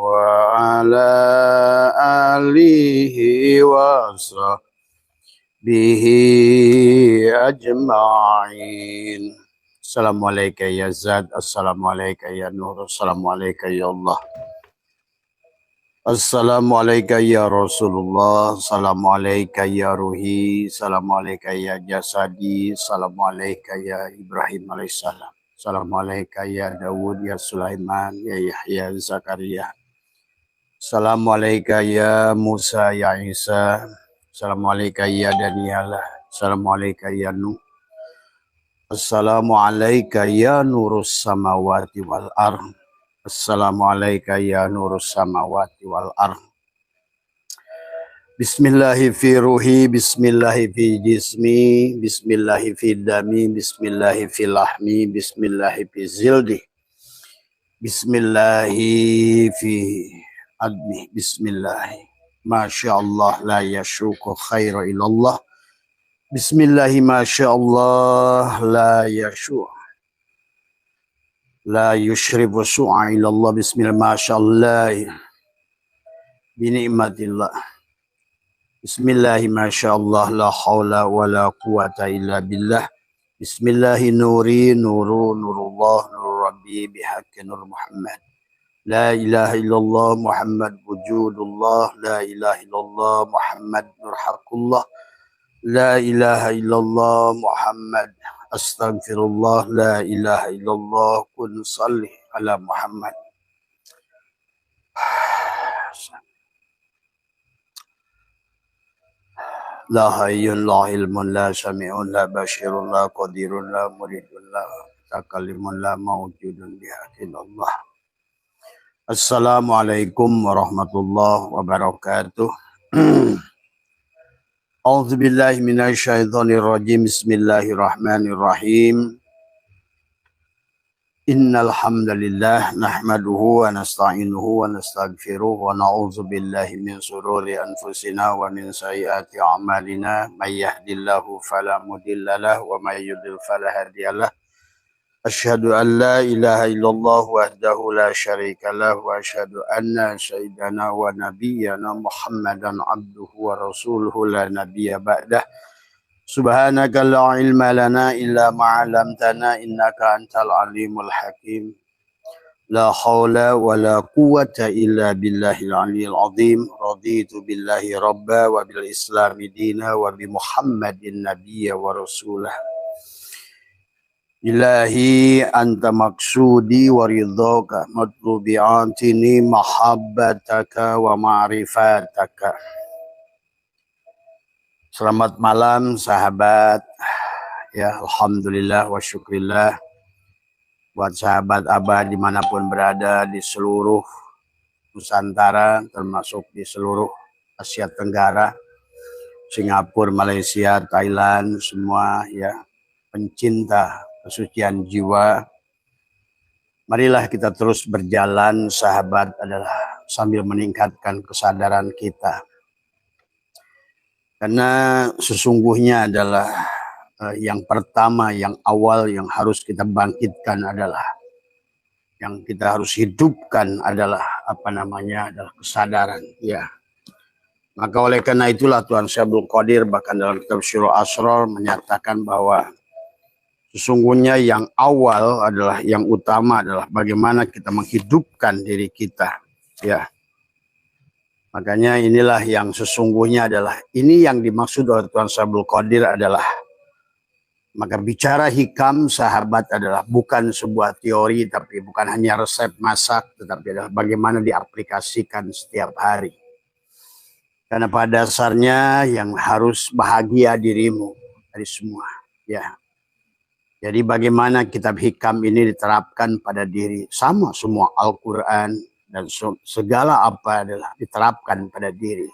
وعلى آله وصحبه أجمعين. Assalamualaikum ya Zat, Assalamualaikum ya Nur, Assalamualaikum ya Allah. Assalamualaikum ya Rasulullah, Assalamualaikum ya Ruhi, Assalamualaikum ya Jasadi, Assalamualaikum ya Ibrahim alaihissalam, Assalamualaikum ya Dawud, ya Sulaiman, ya Yahya, Zakaria, Assalamualaikum ya Musa, ya Isa, Assalamualaikum ya Daniel, Assalamualaikum ya Nuh, Assalamualaikum ya Nurus Samawati wal Ardh. Assalamualaikum ya Nurus Samawati wal Ardh. Bismillahi fi ruhi, bismillahi fi jismi, bismillahi fi dami, bismillahi fi lahmi, bismillahi fi zildi, bismillahi fi admi, bismillahi. Masya Allah la yashuku khairu ilallah. Bismillahi masya Allah la yashuku. La yushribu su'a ilallah. Bismillah masyaallah binikmatillah. Bismillahi masyaallah la hawla wa la quwata illa billah. Bismillahi nuri nuru nurullah nur rabbi bihaqqi nur Muhammad. La ilaha illallah Muhammad wujudullah. La ilaha illallah Muhammad nur haqqullah. La ilaha illallah Muhammad Astaghfirullah, la ilaha illallah, kun salli ala Muhammad. La hayyun, la ilmun, la sami'un, la bashirun, la qadirun, la muridun, la takalimun, la mawjudun bihaqqillallah. Assalamualaikum warahmatullahi wabarakatuh. A'udzubillahi minasyaitonirrajim. Bismillahirrahmanirrahim. Innal hamdalillah nahmaduhu wa nasta'inuhu wa nastaghfiruh wa na'udzubillahi min shururi anfusina wa min sayyiati a'malina. May yahdihillahu fala mudhillalah wa may yudhlil fala hadiyalah. Asyhadu an la ilaha illallah wahdahu la syarika lah wa asyhadu anna sayyidana wa nabiyyana Muhammadan abduhu wa rasuluhu la nabiyya ba'dah. Subhanaka la ilma lana illa ma 'allamtana innaka antal alimul hakim. La haula wa la quwwata illa billahil aliyyil azim. Raditu billahi rabba wa bil islami dina wa bi Muhammadin nabiyya wa rasulah. Ilahi anta maksudi wa ridhaka matlubi antini mahabbataka wa ma'rifataka. Selamat malam sahabat. Ya alhamdulillah wa syukrillah buat sahabat Abah dimanapun berada di seluruh Nusantara, termasuk di seluruh Asia Tenggara, Singapura, Malaysia, Thailand, semua ya pencinta kesucian jiwa. Marilah kita terus berjalan sahabat adalah sambil meningkatkan kesadaran kita. Karena sesungguhnya adalah yang pertama, yang awal yang harus kita bangkitkan adalah, yang kita harus hidupkan adalah adalah kesadaran ya. Maka oleh karena itulah Tuhan Syabul Qadir bahkan dalam kitab Syirul Asrar menyatakan bahwa sesungguhnya yang awal adalah, yang utama adalah bagaimana kita menghidupkan diri kita ya. Makanya inilah yang sesungguhnya adalah, ini yang dimaksud oleh Tuhan Syabul Qadir adalah, maka bicara hikam sahabat adalah bukan sebuah teori, tapi bukan hanya resep masak, tetapi adalah bagaimana diaplikasikan setiap hari. Karena pada dasarnya yang harus bahagia dirimu dari semua ya. Jadi bagaimana kitab hikam ini diterapkan pada diri, sama semua Al-Quran dan segala apa adalah diterapkan pada diri.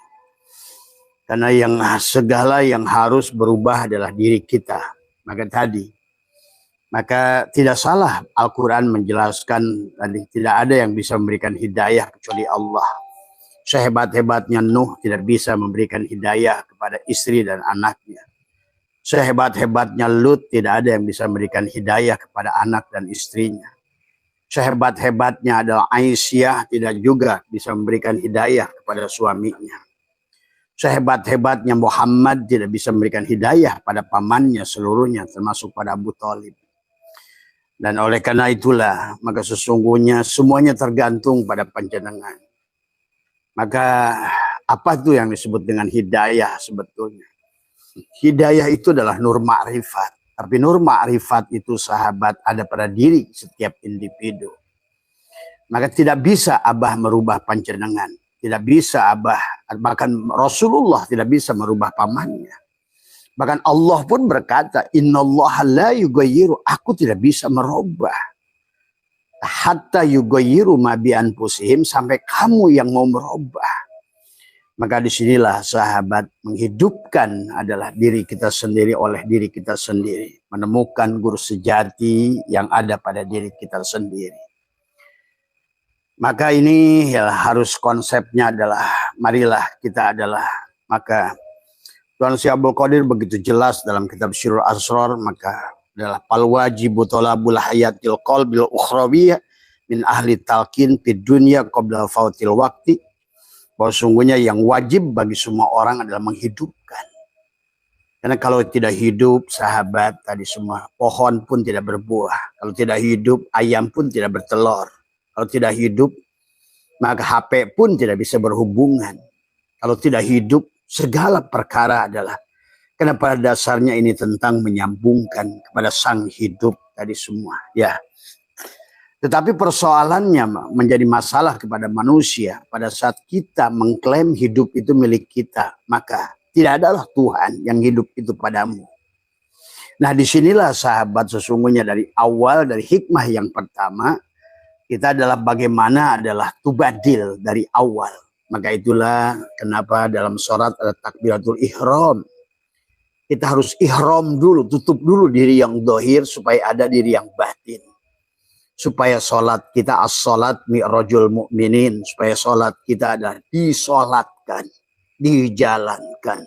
Karena yang segala yang harus berubah adalah diri kita. Maka tidak salah Al-Quran menjelaskan tadi, tidak ada yang bisa memberikan hidayah kecuali Allah. Sehebat-hebatnya Nuh tidak bisa memberikan hidayah kepada istri dan anaknya. Sehebat-hebatnya Lut tidak ada yang bisa memberikan hidayah kepada anak dan istrinya. Sehebat-hebatnya adalah Aisyah tidak juga bisa memberikan hidayah kepada suaminya. Sehebat-hebatnya Muhammad tidak bisa memberikan hidayah pada pamannya seluruhnya, termasuk pada Abu Thalib. Dan oleh karena itulah, maka sesungguhnya semuanya tergantung pada panjenengan. Maka apa itu yang disebut dengan hidayah sebetulnya? Hidayah itu adalah nur ma'rifat. Tapi nur ma'rifat itu sahabat ada pada diri setiap individu. Maka tidak bisa Abah merubah panjenengan. Tidak bisa Abah, bahkan Rasulullah tidak bisa merubah pamannya. Bahkan Allah pun berkata, innallaha la yughayyiru, aku tidak bisa merubah. Hatta yughayyiru ma bi anfusihim, sampai kamu yang mau merubah. Maka disinilah sahabat menghidupkan adalah diri kita sendiri oleh diri kita sendiri. Menemukan guru sejati yang ada pada diri kita sendiri. Maka ini ya harus konsepnya adalah marilah kita adalah. Maka Tuan Syekh Abdul Qadir begitu jelas dalam kitab Syirul Asrar, maka adalah fal wajibu talabul hayatil qalbil ukhrawiyah min ahli talqin fid dunya qabla fautil waqti. Bahwa sungguhnya yang wajib bagi semua orang adalah menghidupkan. Karena kalau tidak hidup, sahabat tadi semua, pohon pun tidak berbuah. Kalau tidak hidup, ayam pun tidak bertelur. Kalau tidak hidup, maka HP pun tidak bisa berhubungan. Kalau tidak hidup, segala perkara adalah. Karena pada dasarnya ini tentang menyambungkan kepada sang hidup tadi semua. Ya. Tetapi persoalannya menjadi masalah kepada manusia pada saat kita mengklaim hidup itu milik kita, maka tidak adalah Tuhan yang hidup itu padamu. Nah, disinilah sahabat sesungguhnya dari awal, dari hikmah yang pertama, kita adalah bagaimana adalah tubadil dari awal. Maka itulah kenapa dalam surat ada takbiratul ihram. Kita harus ihram dulu, tutup dulu diri yang dohir supaya ada diri yang batin. Supaya sholat kita as-sholat mi'rajul mu'minin. Supaya sholat kita adalah disolatkan, dijalankan.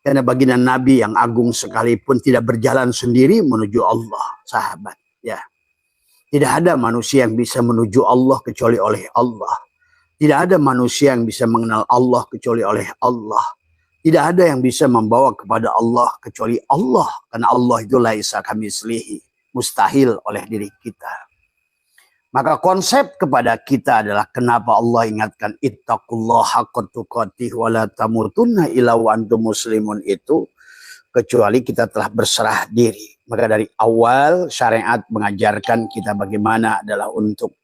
Karena baginda Nabi yang agung sekalipun tidak berjalan sendiri menuju Allah, sahabat. Ya, tidak ada manusia yang bisa menuju Allah kecuali oleh Allah. Tidak ada manusia yang bisa mengenal Allah kecuali oleh Allah. Tidak ada yang bisa membawa kepada Allah kecuali Allah. Karena Allah itu laisa kamitslihi, mustahil oleh diri kita. Maka konsep kepada kita adalah kenapa Allah ingatkan ittaqullaha haqqa tuqatih wa la tamutunna illa wa antum muslimun itu kecuali kita telah berserah diri. Maka dari awal syariat mengajarkan kita bagaimana adalah untuk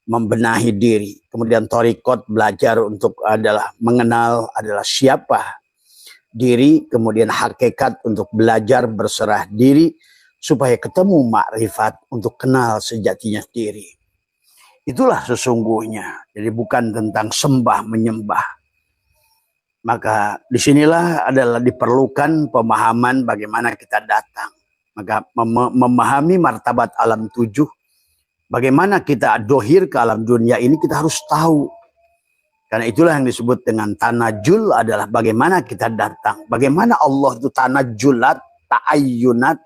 membenahi diri. Kemudian thariqat belajar untuk adalah mengenal adalah siapa diri. Kemudian hakikat untuk belajar berserah diri supaya ketemu makrifat untuk kenal sejatinya diri. Itulah sesungguhnya. Jadi bukan tentang sembah menyembah. Maka disinilah adalah diperlukan pemahaman bagaimana kita datang. Maka memahami martabat alam tujuh. Bagaimana kita dohir ke alam dunia ini kita harus tahu. Karena itulah yang disebut dengan tanajul adalah bagaimana kita datang. Bagaimana Allah itu tanajulat, ta'ayyunat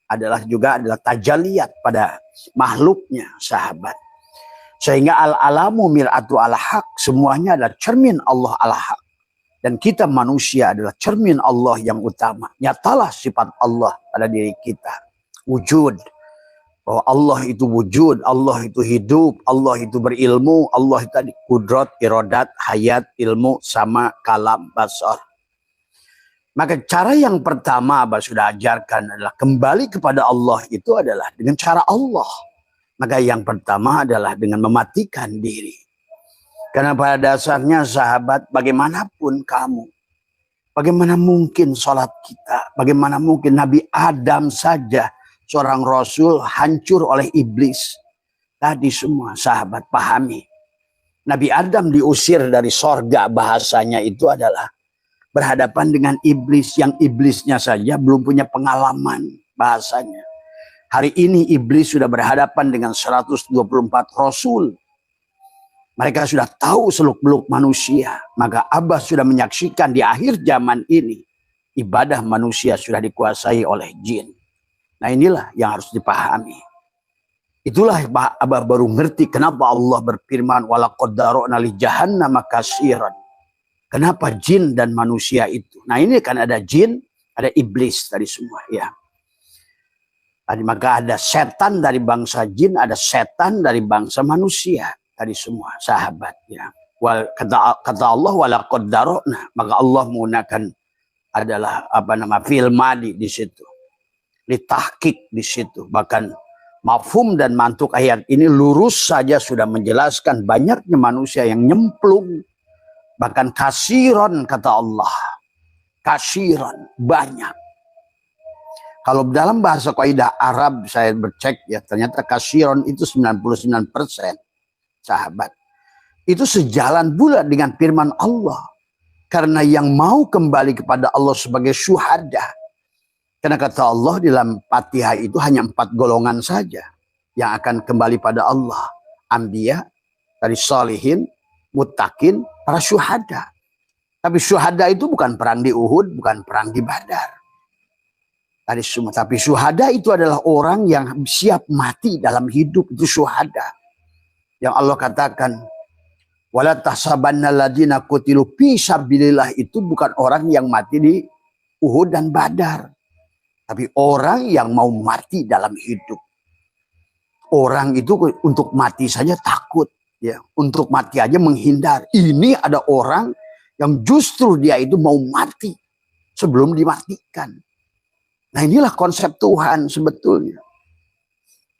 adalah juga adalah tajaliyat pada makhluknya, sahabat. Sehingga al-alamu mir'atu al-haq, semuanya adalah cermin Allah al-haq. Dan kita manusia adalah cermin Allah yang utama. Nyatalah sifat Allah pada diri kita. Wujud. Bahwa Allah itu wujud, Allah itu hidup, Allah itu berilmu, Allah itu tadi kudrat, iradat, hayat, ilmu, sama, kalam, basar. Maka cara yang pertama Abah sudah ajarkan adalah kembali kepada Allah itu adalah dengan cara Allah. Maka yang pertama adalah dengan mematikan diri. Karena pada dasarnya sahabat bagaimanapun kamu. Bagaimana mungkin sholat kita. Bagaimana mungkin Nabi Adam saja. Seorang Rasul hancur oleh iblis. Tadi semua sahabat pahami. Nabi Adam diusir dari sorga bahasanya itu adalah. Berhadapan dengan iblis yang iblisnya saja belum punya pengalaman bahasanya. Hari ini iblis sudah berhadapan dengan 124 Rasul. Mereka sudah tahu seluk-beluk manusia. Maka Abah sudah menyaksikan di akhir zaman ini. Ibadah manusia sudah dikuasai oleh jin. Nah inilah yang harus dipahami. Itulah Abah baru ngerti kenapa Allah berfirman walaqad dara'na li jahannam katsiran. Kenapa jin dan manusia itu? Nah ini kan ada jin, ada iblis tadi semua ya. Tadi maka ada setan dari bangsa jin, ada setan dari bangsa manusia tadi semua sahabat ya. Kata Allah walaqad dara'na, maka Allah menggunakan adalah fi'il madi di situ. Ditahqiq di situ. Bahkan mafhum dan mantuk ayat ini lurus saja sudah menjelaskan banyaknya manusia yang nyemplung. Bahkan kasiron kata Allah. Kasiron, banyak. Kalau dalam bahasa kaidah Arab saya bercek ya ternyata kasiron itu 99% sahabat. Itu sejalan pula dengan firman Allah. Karena yang mau kembali kepada Allah sebagai syuhada. Karena kata Allah di dalam Fatihah itu hanya 4 golongan saja yang akan kembali pada Allah. Anbiya, dari salihin, muttaqin, para syuhada. Tapi syuhada itu bukan perang di Uhud, bukan perang di Badar. Tadi semua. Tapi syuhada itu adalah orang yang siap mati dalam hidup, itu syuhada. Yang Allah katakan, wala tahsabanna alladziina qutilu fi sabilillah, itu bukan orang yang mati di Uhud dan Badar. Tapi orang yang mau mati dalam hidup. Orang itu untuk mati saja takut. Ya, untuk mati aja menghindar. Ini ada orang yang justru dia itu mau mati sebelum dimatikan. Nah inilah konsep Tuhan sebetulnya.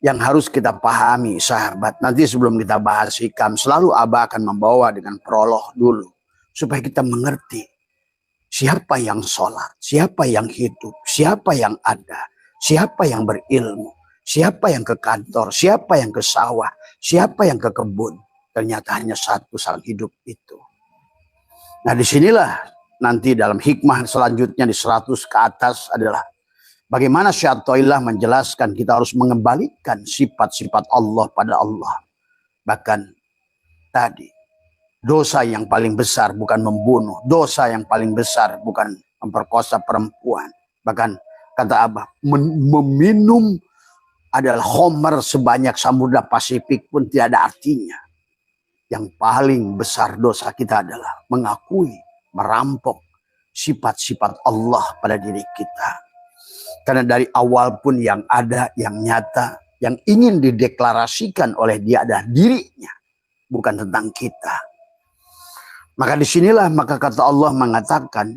Yang harus kita pahami sahabat. Nanti sebelum kita bahas hikam, selalu Abah akan membawa dengan prolog dulu. Supaya kita mengerti. Siapa yang sholat, siapa yang hidup, siapa yang ada, siapa yang berilmu, siapa yang ke kantor, siapa yang ke sawah, siapa yang ke kebun. Ternyata hanya satu sang hidup itu. Nah disinilah nanti dalam hikmah selanjutnya di 100 ke atas adalah bagaimana Syekh Athaillah menjelaskan kita harus mengembalikan sifat-sifat Allah pada Allah. Bahkan tadi dosa yang paling besar bukan membunuh. Dosa yang paling besar bukan memperkosa perempuan. Bahkan kata Abah, meminum adalah homer sebanyak samudra Pasifik pun tidak ada artinya. Yang paling besar dosa kita adalah mengakui, merampok sifat-sifat Allah pada diri kita. Karena dari awal pun yang ada, yang nyata, yang ingin dideklarasikan oleh dia adalah dirinya. Bukan tentang kita. Maka disinilah maka kata Allah mengatakan,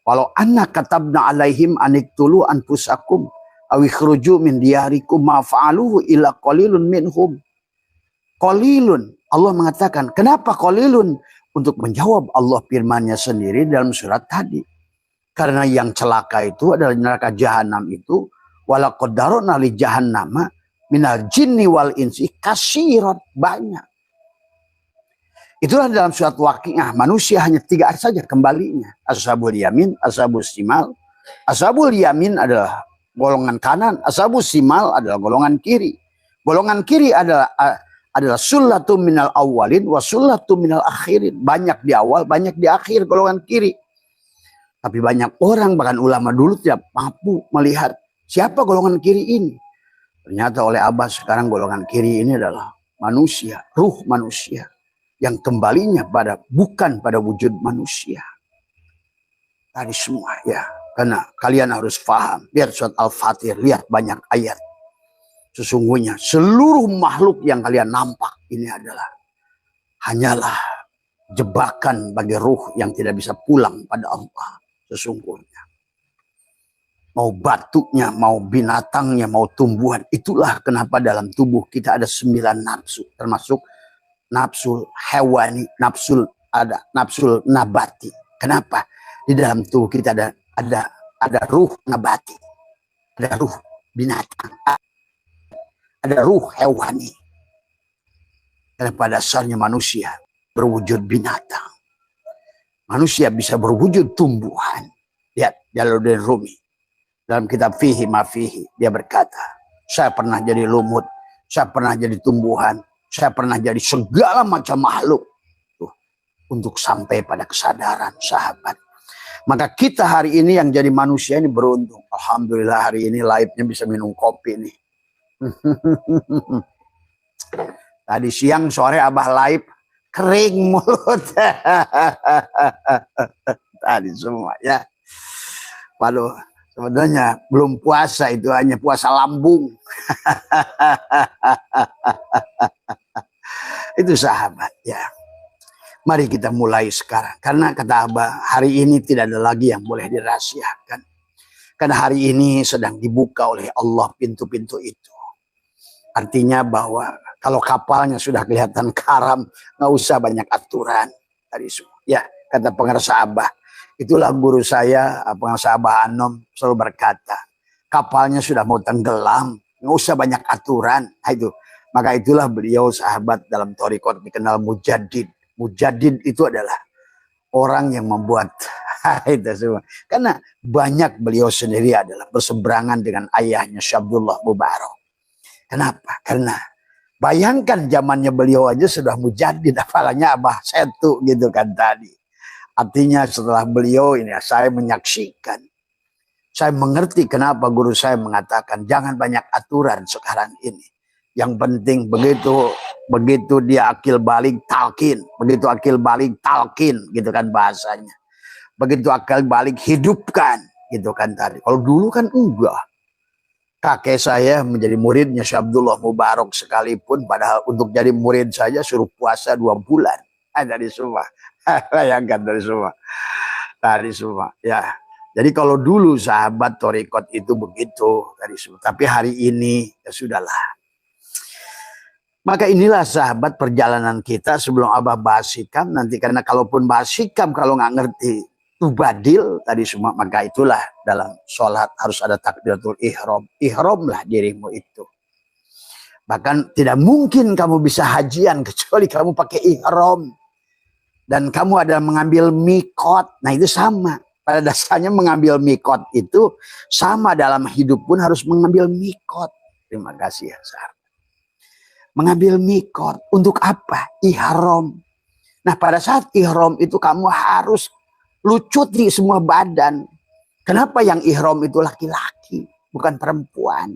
walau anna katabna alaihim aniktulu anfusakum awikhruju min diyarikum ma'fa'aluhu illa qalilun minhum. Qalilun. Allah mengatakan, kenapa qalilun? Untuk menjawab Allah firman-Nya sendiri dalam surat tadi. Karena yang celaka itu adalah neraka jahanam itu. Walaqad dara'na li jahannama minal jinni wal insi katsiran, banyak. Itulah dalam surat Waqiah, manusia hanya 3 saja kembalinya. Ashabul yamin, ashabul simal. Ashabul yamin adalah golongan kanan, ashabul simal adalah golongan kiri. Golongan kiri adalah sullatum minal awwalin wa sullatum minal akhirin. Banyak di awal, banyak di akhir golongan kiri. Tapi banyak orang, bahkan ulama dulu tidak mampu melihat siapa golongan kiri ini. Ternyata oleh Abah sekarang golongan kiri ini adalah manusia, ruh manusia. Yang kembalinya bukan pada wujud manusia. Tadi semua ya. Karena kalian harus paham. Lihat surat Al-Fatir, lihat banyak ayat. Sesungguhnya seluruh makhluk yang kalian nampak ini adalah hanyalah jebakan bagi ruh yang tidak bisa pulang pada Allah. Sesungguhnya. Mau batunya, mau binatangnya, mau tumbuhan. Itulah kenapa dalam tubuh kita ada 9 nafsu. Termasuk nafsul hewani, nafsul nabati. Kenapa? Di dalam tubuh kita ada ruh nabati. Ada ruh binatang. Ada ruh hewani. Karena pada dasarnya manusia berwujud binatang. Manusia bisa berwujud tumbuhan. Lihat Jalaluddin Rumi. Dalam kitab Fihi Ma Fihi. Dia berkata, saya pernah jadi lumut. Saya pernah jadi tumbuhan. Saya pernah jadi segala macam makhluk. Tuh, untuk sampai pada kesadaran sahabat. Maka kita hari ini yang jadi manusia ini beruntung. Alhamdulillah hari ini live-nya bisa minum kopi nih. Tadi siang sore Abah live kering mulut. Tadi semua ya. Waduh, sebenarnya belum puasa, itu hanya puasa lambung. Itu sahabat ya. Mari kita mulai sekarang. Karena kata Abah, hari ini tidak ada lagi yang boleh dirahasiakan. Karena hari ini sedang dibuka oleh Allah pintu-pintu itu. Artinya bahwa kalau kapalnya sudah kelihatan karam, nggak usah banyak aturan. Tadi semua. Ya, kata pengarsa Abah. Itulah guru saya, pengarsa Abah Anom, selalu berkata, kapalnya sudah mau tenggelam, nggak usah banyak aturan. Nah, itu. Maka itulah beliau sahabat dalam thariqat dikenal Mujaddid. Mujaddid itu adalah orang yang membuat itu semua. Karena banyak beliau sendiri adalah berseberangan dengan ayahnya Syekh Abdullah Mubarak. Kenapa? Karena bayangkan zamannya beliau aja sudah mujaddid, apalagi Abah Setu gitu kan tadi. Artinya setelah beliau ini saya menyaksikan, saya mengerti kenapa guru saya mengatakan jangan banyak aturan sekarang ini. Yang penting begitu dia akil balik talqin, begitu akil balik talqin gitu kan bahasanya. Begitu akil balik hidupkan gitu kan tadi. Kalau dulu kan enggak. Kakek saya menjadi muridnya Syekh Abdullah Mubarak sekalipun, padahal untuk jadi murid saja suruh puasa 2 bulan. Dari semua. Bayangkan dari semua. Dari semua. Ya. Jadi kalau dulu sahabat thariqat itu begitu dari semua. Tapi hari ini ya sudahlah. Maka inilah sahabat perjalanan kita sebelum Abah bahas hikam. Nanti karena kalaupun bahas hikam kalau nggak ngerti tubadil tadi semua, maka itulah dalam sholat harus ada takbiratul ihram. Ihramlah dirimu itu. Bahkan tidak mungkin kamu bisa hajian kecuali kamu pakai ihram. Dan kamu ada mengambil mikot. Nah itu sama. Pada dasarnya mengambil mikot itu sama dalam hidup pun harus mengambil mikot. Terima kasih ya sahabat. Mengambil mikot. Untuk apa? Ihram. Nah pada saat ihram itu kamu harus lucuti semua badan. Kenapa yang ihram itu laki-laki, bukan perempuan?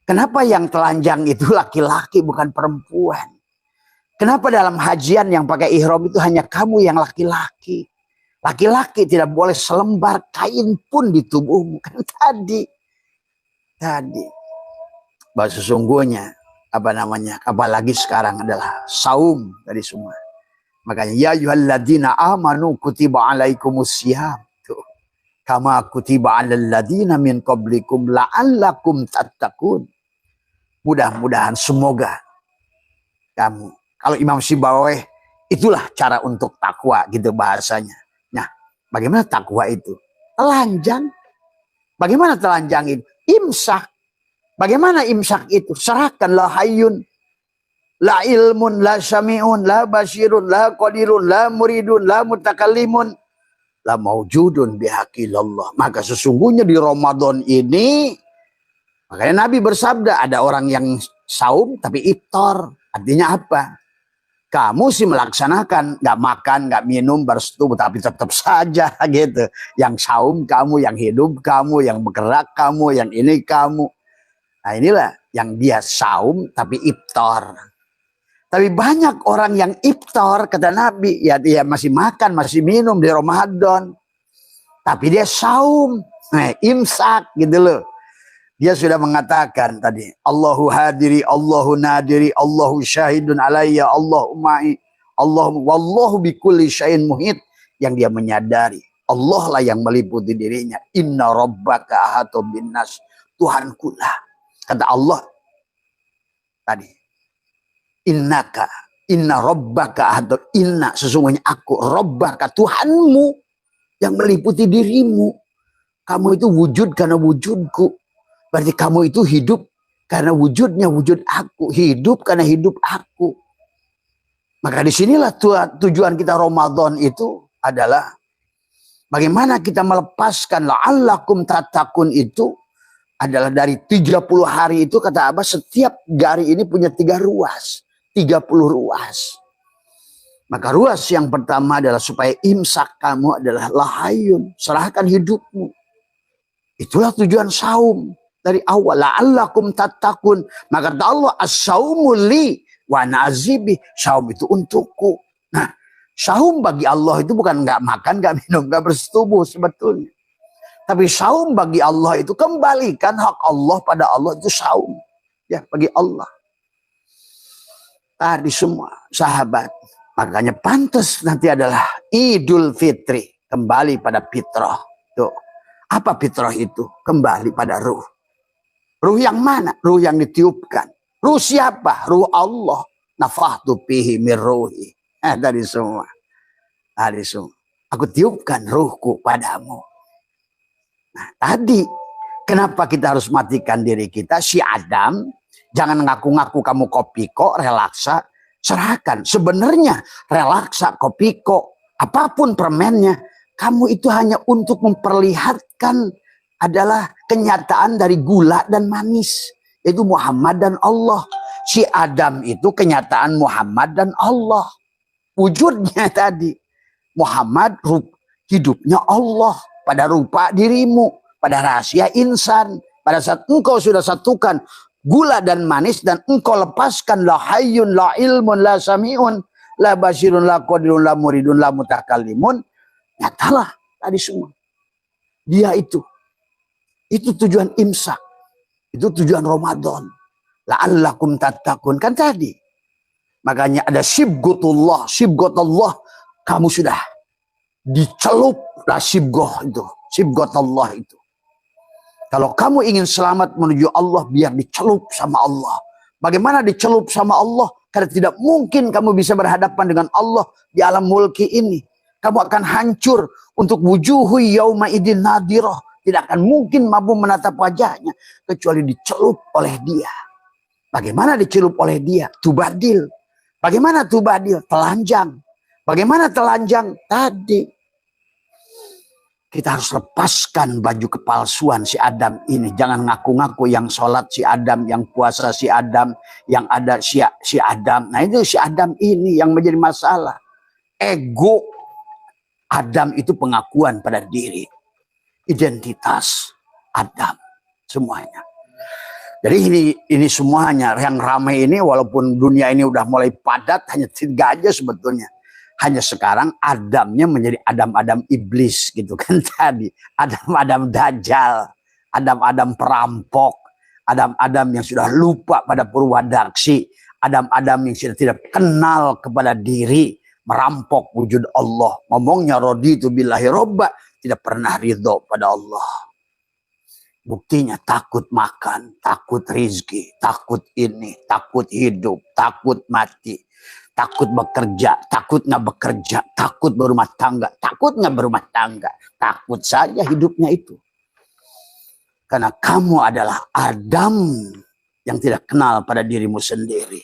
Kenapa yang telanjang itu laki-laki, bukan perempuan? Kenapa dalam hajian yang pakai ihram itu hanya kamu yang laki-laki? Laki-laki tidak boleh selembar kain pun di tubuhmu. Kan tadi. Bahwa sesungguhnya apalagi sekarang adalah saum dari semua. Makanya ya ayyuhalladzina amanu kutiba alaikumusiyam. Kama kutiba alal ladzina min qablikum la'allakum tattaqun. Mudah-mudahan semoga kamu. Kalau Imam Sibawayh itulah cara untuk takwa gitu bahasanya. Nah, bagaimana takwa itu? Telanjang. Bagaimana telanjang itu? Imsak. Bagaimana imsak itu? Serahkan la hayyun, la ilmun, la sami'un, la basirun, la qadirun, la muridun, la mutakallimun, la maujudun bihaqillallah. Maka sesungguhnya di Ramadan ini, makanya Nabi bersabda, ada orang yang saum tapi iftar. Artinya apa? Kamu sih melaksanakan, nggak makan, nggak minum, bersetubuh, tapi tetap saja gitu. Yang saum kamu, yang hidup kamu, yang bergerak kamu, yang ini kamu. Nah inilah yang dia saum tapi iftar. Tapi banyak orang yang iftar kata Nabi, ya dia masih makan, masih minum di Ramadan. Tapi dia saum, imsak gitu loh. Dia sudah mengatakan tadi, Allahu hadiri, Allahu nadiri, Allahu syahidun alayya, Allahu ma'i, Allahu wallahu bikulli syai'in muhit. Yang dia menyadari, Allah lah yang meliputi dirinya. Inna rabbaka ahatu bin nas. Tuhanku lah. Kata Allah tadi, inna rabbaka atau inna sesungguhnya aku rabbaka Tuhanmu yang meliputi dirimu. Kamu itu wujud karena wujudku. Berarti kamu itu hidup karena wujudnya wujud aku, hidup karena hidup aku. Maka disinilah tujuan kita Ramadan itu adalah bagaimana kita melepaskan la'allakum tattaqun itu. Adalah dari 30 hari itu kata Abah setiap hari ini punya 3 ruas. 30 ruas. Maka ruas yang pertama adalah supaya imsak kamu adalah lahayun. Serahkan hidupmu. Itulah tujuan saum. Dari awal. La'allakum tattaqun. Maka kata Allah as-saumu li. wa ana azibi. Saum itu untukku. Nah, saum bagi Allah itu bukan nggak makan, nggak minum, nggak bersetubuh sebetulnya. Tapi saum bagi Allah itu kembalikan hak Allah pada Allah, itu saum. Ya, bagi Allah. Tadi semua sahabat. Makanya pantas nanti adalah Idul Fitri. Kembali pada fitrah. Tuh. Apa fitrah itu? Kembali pada ruh. Ruh yang mana? Ruh yang ditiupkan. Ruh siapa? Ruh Allah. Nafahtu fihi min ruhi. Tadi semua. Tadi semua. Aku tiupkan ruhku padamu. Nah, tadi kenapa kita harus matikan diri kita? Si Adam, jangan ngaku-ngaku kamu kopiko, relaksa, serahkan. Sebenarnya relaksa, kopiko, apapun permennya, kamu itu hanya untuk memperlihatkan adalah kenyataan dari gula dan manis. Itu Muhammad dan Allah. Si Adam itu kenyataan Muhammad dan Allah. Wujudnya tadi. Muhammad hidupnya Allah. Pada rupa dirimu, pada rahasia insan, pada saat engkau sudah satukan gula dan manis dan engkau lepaskan la hayyun la ilmun la sami'un la basirun la qadirun la muridun la mutakallimun, nyatalah tadi semua. Dia itu tujuan imsak, itu tujuan Ramadan. La'allakum tattaqun, kan tadi. Makanya ada sibghatullah, kamu sudah dicelup lah sibgoh itu, sibghatullah itu. Kalau kamu ingin selamat menuju Allah, biar dicelup sama Allah. Bagaimana dicelup sama Allah? Karena tidak mungkin kamu bisa berhadapan dengan Allah di alam mulki ini. Kamu akan hancur untuk wujuhu yauma idin nadirah. Tidak akan mungkin mampu menatap wajahnya kecuali dicelup oleh Dia. Bagaimana dicelup oleh Dia? Tubadil. Bagaimana tubadil? Telanjang. Bagaimana telanjang? Tadi kita harus lepaskan baju kepalsuan si Adam ini. Jangan ngaku-ngaku yang sholat si Adam, yang puasa si Adam, yang ada si Adam. Nah itu si Adam ini yang menjadi masalah. Ego Adam itu pengakuan pada diri. Identitas Adam. Semuanya. Jadi ini semuanya yang ramai ini, walaupun dunia ini udah mulai padat, hanya 3 aja sebetulnya. Hanya sekarang Adamnya menjadi Adam-Adam iblis gitu kan tadi. Adam-Adam dajjal, Adam-Adam perampok, Adam-Adam yang sudah lupa pada purwadaksi, Adam-Adam yang sudah tidak kenal kepada diri, merampok wujud Allah. Ngomongnya raditu billahi robba, tidak pernah ridho pada Allah. Buktinya takut makan, takut rizki, takut ini, takut hidup, takut mati. Takut bekerja, takut nggak bekerja, takut berumah tangga, takut nggak berumah tangga, takut saja hidupnya itu. Karena kamu adalah Adam yang tidak kenal pada dirimu sendiri.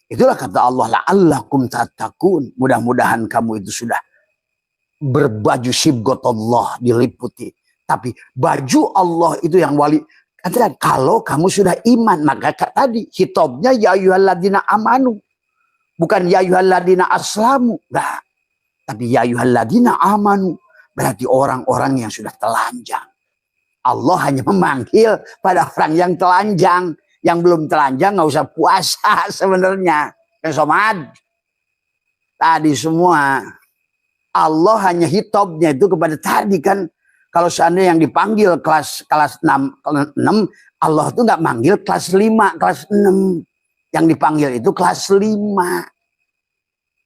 Itulah kata Allah, la'allakum tattaqun. Mudah-mudahan kamu itu sudah berbaju sibghatullah, diliputi. Tapi baju Allah itu yang wali. Kalau kamu sudah iman, maka tadi hitobnya ya ayyuhalladzina amanu. Bukan ya ayyuhalladzina aslamu. Nah, tapi ya ayyuhalladzina amanu. Berarti orang-orang yang sudah telanjang. Allah hanya memanggil pada orang yang telanjang. Yang belum telanjang nggak usah puasa sebenarnya. Yang somad. Tadi semua. Allah hanya hitobnya itu kepada tadi kan. Kalau seandainya yang dipanggil kelas 6, Allah itu nggak manggil kelas 5, kelas 6. Yang dipanggil itu kelas 5.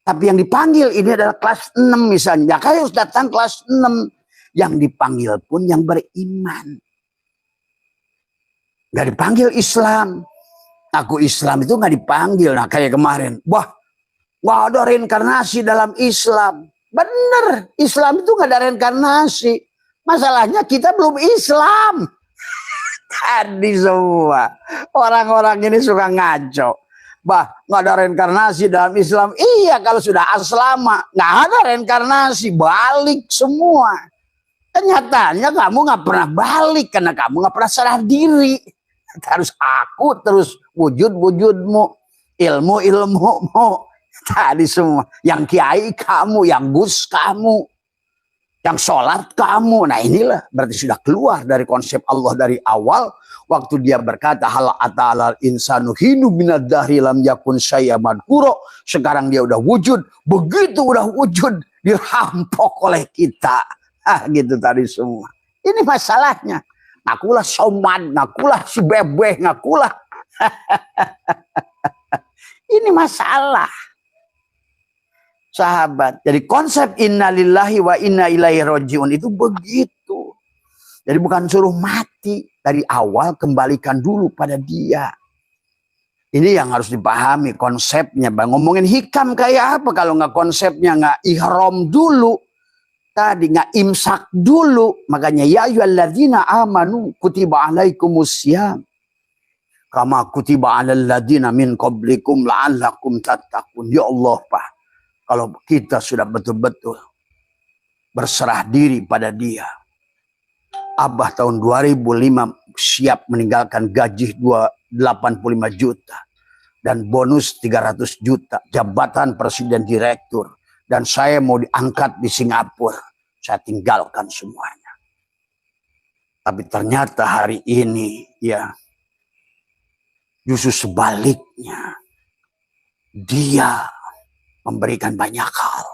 Tapi yang dipanggil ini adalah kelas 6 misalnya. Ya, harus datang kelas 6. Yang dipanggil pun yang beriman. Gak dipanggil Islam. Aku Islam itu gak dipanggil. Nah kayak kemarin. Wah, gak ada reinkarnasi dalam Islam. Bener, Islam itu gak ada reinkarnasi. Masalahnya kita belum Islam. Tadi semua orang-orang ini suka ngaco. Bah, nggak ada reinkarnasi dalam Islam. Iya, kalau sudah aslama nggak ada reinkarnasi, balik semua. Kenyataannya kamu nggak pernah balik karena kamu nggak pernah sadar diri. Harus aku terus wujudmu, ilmumu. Tadi semua yang kiai kamu, yang gus kamu. Yang sholat kamu. Nah inilah berarti sudah keluar dari konsep Allah dari awal. Waktu dia berkata hal ata'alal insanu hinu minad dahri lam yakun syai'an madhkuro. Sekarang dia udah wujud. Begitu udah wujud dirampok oleh kita. Gitu tadi semua. Ini masalahnya. Ngakulah somad, ngakulah si bebeh, ngakulah. Ini masalah. Sahabat. Jadi konsep innalillahi wa inna ilaihi rajiun itu begitu. Jadi bukan suruh mati. Dari awal kembalikan dulu pada dia. Ini yang harus dipahami konsepnya. Bang. Ngomongin hikam kayak apa kalau nggak konsepnya nggak ihram dulu. Tadi nggak imsak dulu. Makanya ya ayyuhalladzina amanu kutiba alaikumussyam. Kama kutiba alal ladzina min qablikum la'allakum tattaqun. Ya Allah Pak. Kalau kita sudah betul-betul berserah diri pada dia. Abah tahun 2005 siap meninggalkan gaji 85 juta. Dan bonus 300 juta. Jabatan presiden direktur. Dan saya mau diangkat di Singapura. Saya tinggalkan semuanya. Tapi ternyata hari ini ya justru sebaliknya. Dia memberikan banyak hal.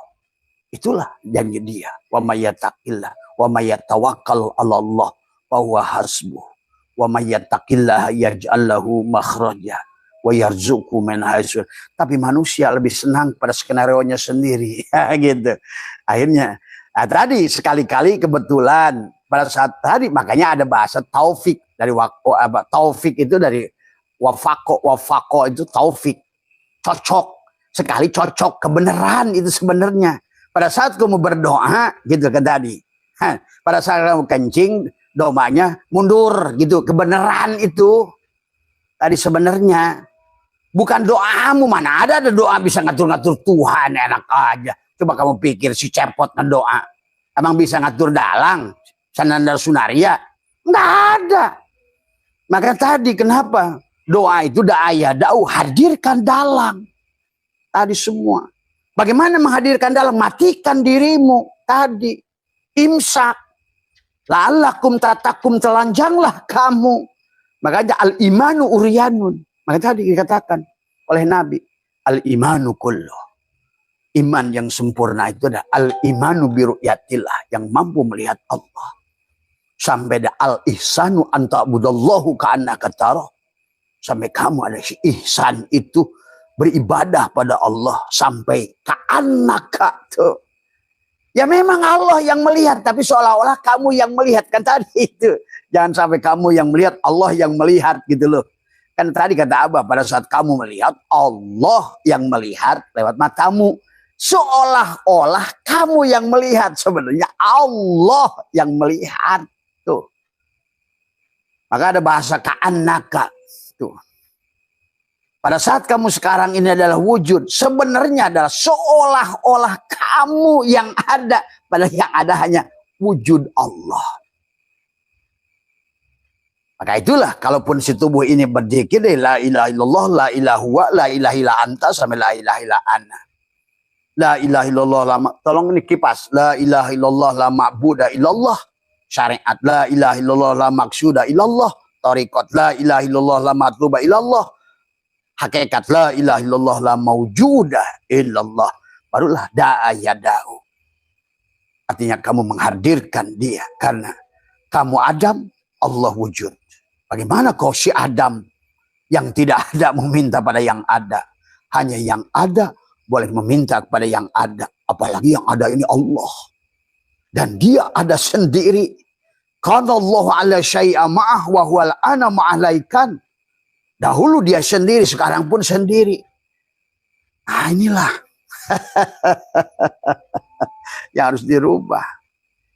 Itulah janji dia. Wa may yattaqillah wa may yatawakkal 'ala Allah fa huwa hasbuh. Wa may yattaqillaha yaj'al lahu makhraja wa yarzuqhu min haitsu. Tapi manusia lebih senang pada skenario-nya sendiri. Gitu. Akhirnya tadi sekali-kali kebetulan pada saat tadi makanya ada bahasa taufik dari taufik itu dari wafako itu taufik. Cocok. Sekali cocok kebenaran itu sebenarnya. Pada saat kamu berdoa gitu kan tadi. Pada saat kamu kencing domanya mundur gitu. Kebenaran itu tadi sebenarnya bukan doamu. Mana ada doa bisa ngatur-ngatur Tuhan enak aja. Coba kamu pikir si cepot ngedoa. Emang bisa ngatur dalang? Sanandar Sunaria? Nggak ada. Maka tadi kenapa? Doa itu da'aya da'u hadirkan dalang. Tadi semua. Bagaimana menghadirkan dalang? Matikan dirimu. Tadi. Imsak. La'allakum tatakum telanjanglah kamu. Makanya al-imanu uryanun. Maka tadi dikatakan oleh Nabi. Al-imanu kullu. Iman yang sempurna itu adalah al-imanu biru'yatillah. Yang mampu melihat Allah. Sampai ada al-ihsanu anta'budallahu ka'annaka tarah. Sampai kamu ada si ihsan itu beribadah pada Allah. Sampai ka'annaka tuh. Ya memang Allah yang melihat. Tapi seolah-olah kamu yang melihat. Kan tadi itu. Jangan sampai kamu yang melihat. Allah yang melihat gitu loh. Kan tadi kata Abah. Pada saat kamu melihat. Allah yang melihat lewat matamu. Seolah-olah kamu yang melihat. Sebenarnya Allah yang melihat. Tuh. Maka ada bahasa ka'annaka. Tuh. Pada saat kamu sekarang ini adalah wujud. Sebenarnya adalah seolah-olah kamu yang ada. Padahal yang ada hanya wujud Allah. Maka itulah. Kalaupun si tubuh ini berzikir. La ilaha illallah, la ilaha huwa, la ilaha illa anta, sampai la ilaha illa ana. La ilaha illallah, tolong ini kipas. La ilaha illallah, la ma'buda illallah. Syariat. La ilaha illallah, la maksuda illallah. Tariqat. La ilaha illallah, la matluba illallah. Hakikat la ilaha illallah la mawjudah illallah. Barulah da'a yada'u. Artinya kamu menghadirkan dia. Karena kamu Adam, Allah wujud. Bagaimana kau si Adam yang tidak ada meminta pada yang ada. Hanya yang ada boleh meminta kepada yang ada. Apalagi yang ada ini Allah. Dan dia ada sendiri. Karena Allah ala syai'a ma'ah wa huwal ana ma'alaikan. Dahulu dia sendiri, sekarang pun sendiri. Nah inilah. Yang harus dirubah.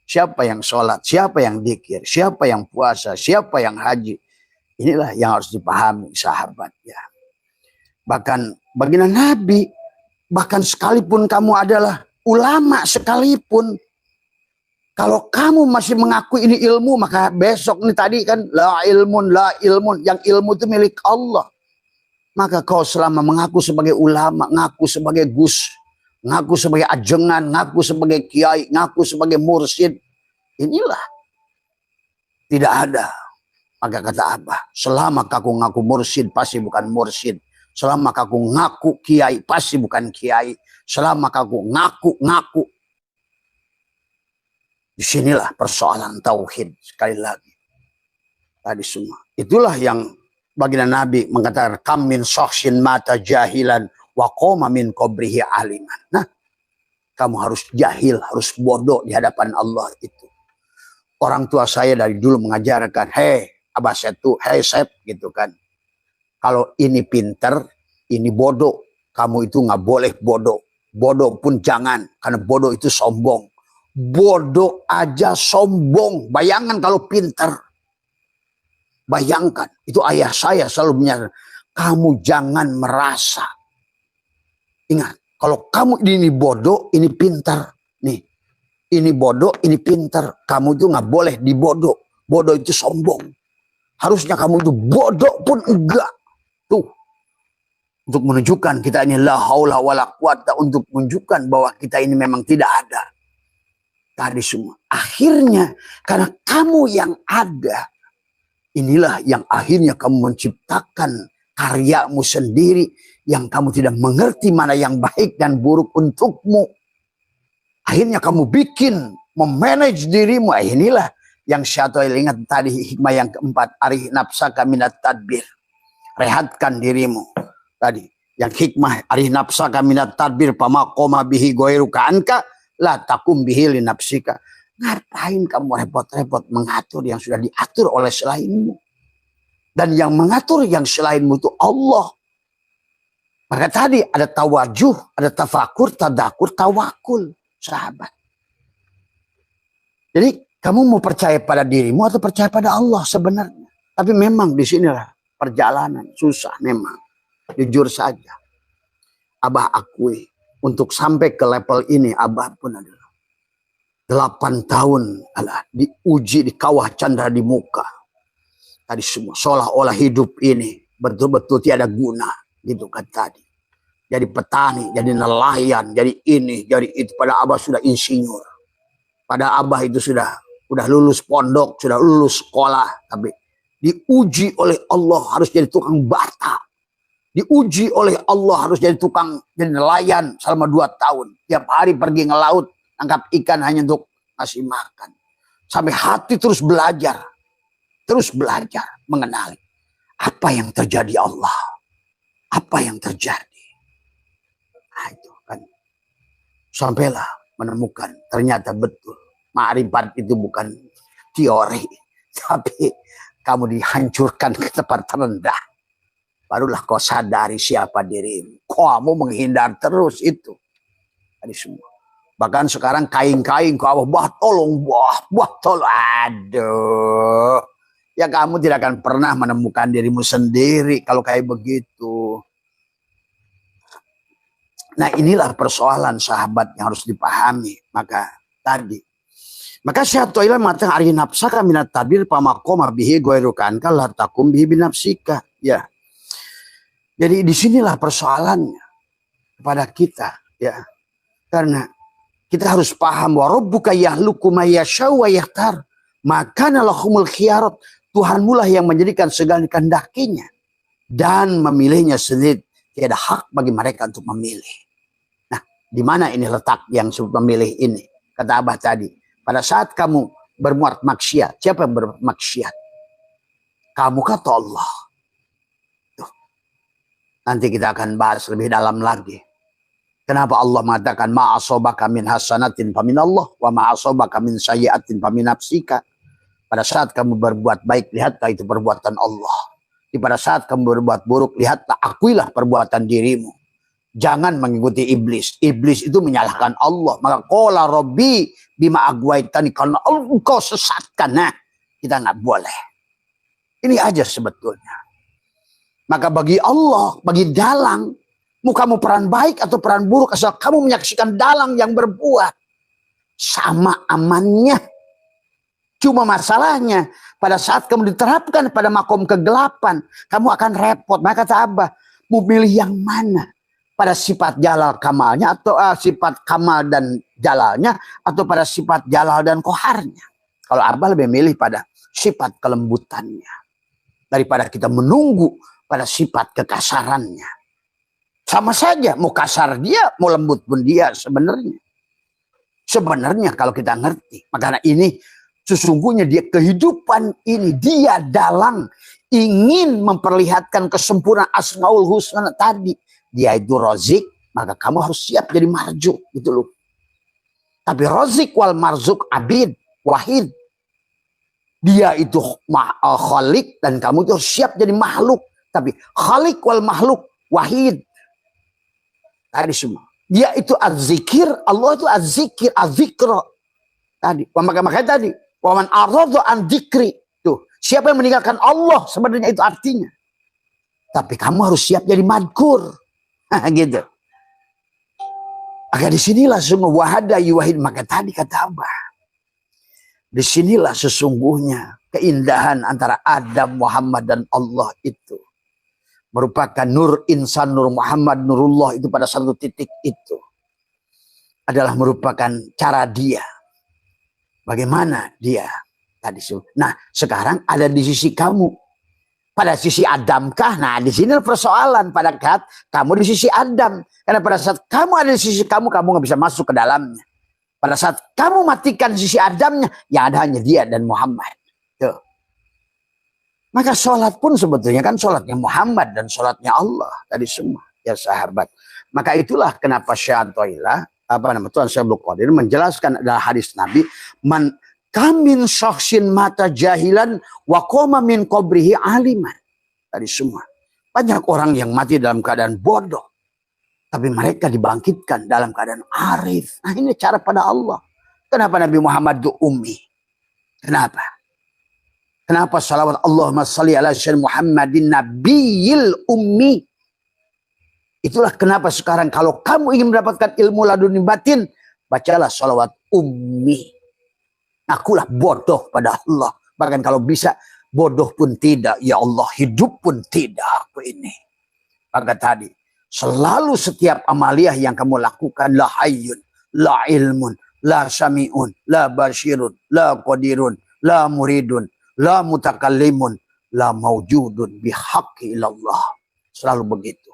Siapa yang sholat, siapa yang dzikir, siapa yang puasa, siapa yang haji. Inilah yang harus dipahami sahabat. Ya. Bahkan baginda Nabi, bahkan sekalipun kamu adalah ulama sekalipun. Kalau kamu masih mengaku ini ilmu, maka besok nih tadi kan la ilmun, yang ilmu itu milik Allah. Maka kau selama mengaku sebagai ulama, mengaku sebagai gus, ngaku sebagai ajengan, ngaku sebagai kiai, ngaku sebagai mursyid. Inilah tidak ada. Maka kata Abah, selama kaku ngaku mursyid pasti bukan mursyid. Selama kaku ngaku kiai pasti bukan kiai. Selama kaku ngaku. Disinilah persoalan tauhid sekali lagi. Tadi semua. Itulah yang baginda Nabi mengatakan kam min syakhsin mata jahilan wa qoma min qabrihi aliman. Nah, kamu harus jahil, harus bodoh di hadapan Allah itu. Orang tua saya dari dulu mengajarkan, hei Abah Setu, hei Sep, gitu kan. Kalau ini pinter, ini bodoh. Kamu itu nggak boleh bodoh. Bodoh pun jangan, karena bodoh itu sombong. Bodoh aja sombong. Bayangkan kalau pinter. Bayangkan, itu ayah saya selalu menyatakan, kamu jangan merasa. Ingat, kalau kamu ini bodoh, ini pintar. Nih, ini bodoh, ini pintar. Kamu itu nggak boleh dibodoh. Bodoh itu sombong. Harusnya kamu itu bodoh pun enggak. Tuh. Untuk menunjukkan kita ini la haula wala quwata, untuk menunjukkan bahwa kita ini memang tidak ada. Tadi semua. Akhirnya, karena kamu yang ada, inilah yang akhirnya kamu menciptakan karyamu sendiri yang kamu tidak mengerti mana yang baik dan buruk untukmu. Akhirnya kamu bikin, memanage dirimu. Inilah yang saya ingat tadi, hikmah yang keempat, arih nafsaka minat tadbir. Rehatkan dirimu. Tadi yang hikmah, arih nafsaka minat tadbir pama qoma bihi ghairuka anka la takum bihi li nafsika. Ngapain kamu repot-repot mengatur yang sudah diatur oleh selainmu? Dan yang mengatur yang selainmu itu Allah. Maka tadi ada tawajuh, ada tafakur, tadakur, tawakul, sahabat. Jadi kamu mau percaya pada dirimu atau percaya pada Allah sebenarnya? Tapi memang di sinilah perjalanan susah memang. Jujur saja, Abah akui untuk sampai ke level ini Abah pun adalah 8 tahun diuji di kawah candra di muka. Tadi semua seolah-olah hidup ini betul-betul tiada guna, gitu kan tadi. Jadi petani, jadi nelayan, jadi ini, jadi itu. Pada Abah sudah insinyur. Pada Abah itu sudah lulus pondok, sudah lulus sekolah, tapi diuji oleh Allah harus jadi tukang bata. Diuji oleh Allah harus jadi nelayan selama 2 tahun. Tiap hari pergi ngelaut, tangkap ikan hanya untuk ngasih makan. Sampai hati terus belajar mengenali apa yang terjadi Allah. Apa yang terjadi. Nah itu kan. Sampailah menemukan ternyata betul. Ma'rifat itu bukan teori. Tapi kamu dihancurkan ke tempat terendah. Barulah kau sadari siapa dirimu. Kamu menghindar terus itu. Tadi semua. Bahkan sekarang kain-kain kau tolong. Aduh. Ya kamu tidak akan pernah menemukan dirimu sendiri kalau kayak begitu. Nah inilah persoalan sahabat yang harus dipahami. Maka syaitan mengatakan ari nafsaka minat tabir pamakoma bihi ghairukan la takum bihi binafsika. Ya. Jadi disinilah persoalannya kepada kita, ya. Karena kita harus paham bahwa Rabbuka yahluku ma yasha'u wa yakhtar. Maka lahumul khiyarat. Tuhanmu lah yang menjadikan segala kehendakinya dan memilihnya sendiri. Tidak ada hak bagi mereka untuk memilih. Nah, di mana ini letak yang memilih ini? Kata Abah tadi, pada saat kamu berbuat maksiat, siapa yang berbuat maksiat? Kamu kata Allah. Nanti kita akan bahas lebih dalam lagi. Kenapa Allah mengatakan ma'asobaka min hasanatin faminallah wa ma'asobaka min sayyiatin faminafsika. Pada saat kamu berbuat baik, lihatlah itu perbuatan Allah. Pada saat kamu berbuat buruk, lihatlah, akuilah perbuatan dirimu. Jangan mengikuti iblis. Iblis itu menyalahkan Allah. Maka qala rabbi bima agwaitani, karena engkau sesatkan. Nah, kita nggak boleh. Ini aja sebetulnya. Maka bagi Allah, bagi dalang, mau kamu peran baik atau peran buruk, asal kamu menyaksikan dalang yang berbuat, sama amannya. Cuma masalahnya, pada saat kamu diterapkan pada makom kegelapan, kamu akan repot. Maka kata Abah, mau pilih yang mana? pada sifat jalal kamalnya, atau sifat kamal dan jalalnya, atau pada sifat jalal dan koharnya. Kalau Abah lebih milih pada sifat kelembutannya daripada kita menunggu pada sifat kekasarannya. Sama saja, mau kasar dia, mau lembut pun dia sebenarnya. Sebenarnya kalau kita ngerti, makanya ini sesungguhnya dia kehidupan ini dia dalang ingin memperlihatkan kesempurnaan Asmaul Husna tadi. Dia itu Razik, maka kamu harus siap jadi marjuk gitu loh. Tapi Razik wal marzuk abid wahid. Dia itu khalik dan kamu itu harus siap jadi makhluk. Tapi khalik wal makhluk wahid. Tadi semua. Dia itu az-zikir, Allah itu az-zikir, az-zikra. Tadi, makanya tadi, waman aradu an dzikri. Tuh, siapa yang meninggalkan Allah sebenarnya itu artinya. Tapi kamu harus siap jadi madkur. Gitu. Maka disinilah semua wahada yuwahid. Maka tadi kata Abah, disinilah sesungguhnya keindahan antara Adam, Muhammad dan Allah itu. Merupakan nur insan, nur Muhammad, nurullah itu pada satu titik itu. Adalah merupakan cara dia. Bagaimana dia tadi. Nah sekarang ada di sisi kamu. Pada sisi Adamkah? Nah di sini persoalan. Pada saat kamu di sisi Adam. Karena pada saat kamu ada di sisi kamu nggak bisa masuk ke dalamnya. Pada saat kamu matikan sisi Adamnya, yang ada hanya dia dan Muhammad. Tuh. Maka sholat pun sebetulnya kan sholatnya Muhammad dan sholatnya Allah tadi semua ya sahabat. Maka itulah kenapa Syaikhullah Tuan Syekh Abdul Qadir menjelaskan adalah hadis Nabi, man kamin syakhsin mata jahilan wa qoma min qabrihi aliman. Tadi semua. Banyak orang yang mati dalam keadaan bodoh, tapi mereka dibangkitkan dalam keadaan arif. Nah ini cara pada Allah. Kenapa Nabi Muhammad itu ummi? Kenapa? Kenapa salawat Allahumma salli ala sayyidina Muhammadin nabiyil ummi? Itulah kenapa sekarang kalau kamu ingin mendapatkan ilmu laduni batin, bacalah salawat ummi. Akulah bodoh pada Allah. Bahkan kalau bisa bodoh pun tidak, ya Allah hidup pun tidak aku ini. Maka tadi selalu setiap amaliyah yang kamu lakukan la hayyun, la ilmun, la sami'un, la basyirun, la qadirun, la muridun, la mutakallimun, la maujudun bihaqqi ilallah. Selalu begitu.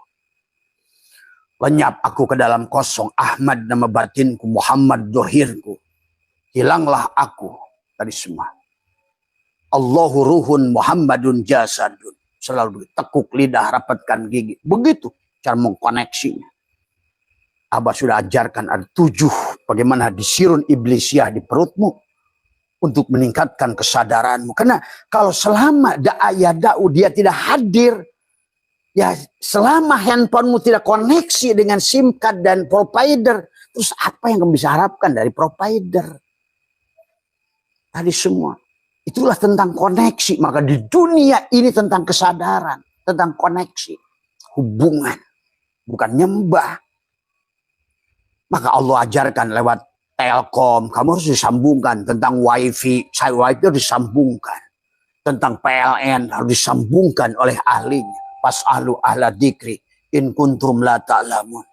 Lenyap aku ke dalam kosong. Ahmad nama batinku, Muhammad dohirku. Hilanglah aku tadi semua. Allahu ruhun, Muhammadun jasadun. Selalu begitu. Tekuk lidah, rapatkan gigi. Begitu cara mengkoneksinya. Abah sudah ajarkan ada 7 bagaimana disirun iblisiah di perutmu. Untuk meningkatkan kesadaranmu. Karena kalau selama da'u dia tidak hadir. Ya selama handphonemu tidak koneksi dengan SIM card dan provider. Terus apa yang kamu bisa harapkan dari provider? Tadi semua. Itulah tentang koneksi. Maka di dunia ini tentang kesadaran. Tentang koneksi. Hubungan. Bukan nyembah. Maka Allah ajarkan lewat Telkom, kamu harus disambungkan. Tentang wifi, wifi harus disambungkan. Tentang PLN harus disambungkan oleh ahlinya. Fas'alu ahla dzikri in kuntum la ta'lamun.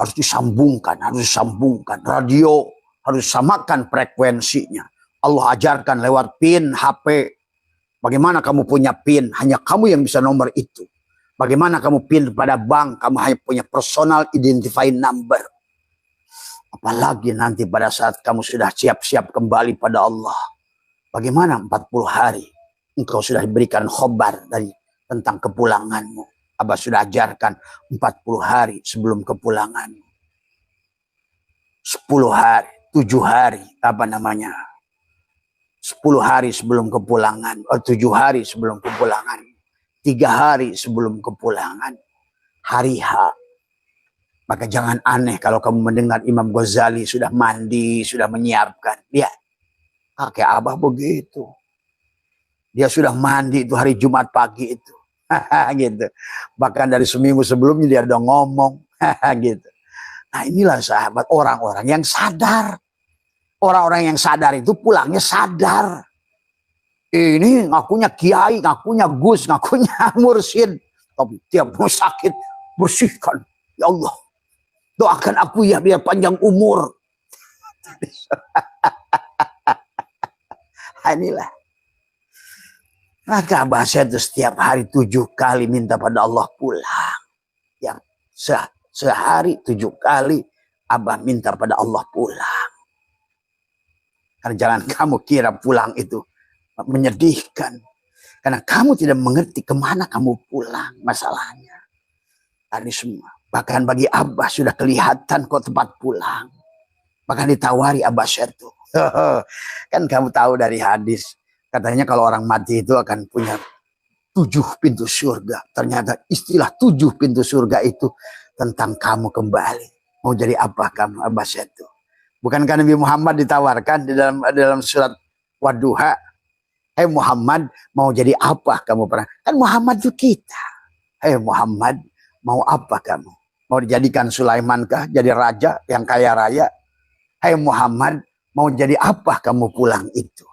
Harus disambungkan, harus disambungkan. Radio harus samakan frekuensinya. Allah ajarkan lewat PIN HP. Bagaimana kamu punya PIN? Hanya kamu yang bisa nomor itu. Bagaimana kamu PIN pada bank? Kamu hanya punya personal identifying number. Apalagi nanti pada saat kamu sudah siap-siap kembali pada Allah. Bagaimana 40 hari engkau sudah diberikan khobar dari tentang kepulanganmu. Abah sudah ajarkan 40 hari sebelum kepulanganmu. 10 hari, 7 hari, 10 hari sebelum kepulangan, 7 hari sebelum kepulangan, 3 hari sebelum kepulangan, hari H. Maka jangan aneh kalau kamu mendengar Imam Ghazali sudah mandi, sudah menyiapkan. Dia, kakek Abah begitu. Dia sudah mandi itu hari Jumat pagi itu. Gitu. Bahkan dari seminggu sebelumnya dia udah ngomong. Gitu. Nah inilah sahabat orang-orang yang sadar. Orang-orang yang sadar itu pulangnya sadar. Ini ngakunya kiai, ngakunya gus, ngakunya mursyid. Tapi tiap mau sakit bersihkan. Ya Allah, doakan aku ya biar panjang umur. Inilah. Maka Abah Syed setiap hari 7 kali minta pada Allah pulang. Yang sehari 7 kali Abah minta pada Allah pulang. Karena jangan kamu kira pulang itu menyedihkan. Karena kamu tidak mengerti kemana kamu pulang masalahnya. Tadi semua. Bahkan bagi Abah sudah kelihatan kok tempat pulang. Bahkan ditawari Abah Syed tuh. Kan kamu tahu dari hadis. Katanya kalau orang mati itu akan punya 7 pintu surga. Ternyata istilah 7 pintu surga itu tentang kamu kembali. Mau jadi apa kamu Abah Syed tuh? Bukankah Nabi Muhammad ditawarkan di dalam surat Wadduha, "Hei Muhammad, mau jadi apa kamu pernah?" Kan Muhammad itu kita. "Hei Muhammad, mau apa kamu? Mau dijadikan Sulaiman kah? Jadi raja yang kaya raya? Hei Muhammad, mau jadi apa kamu pulang itu?"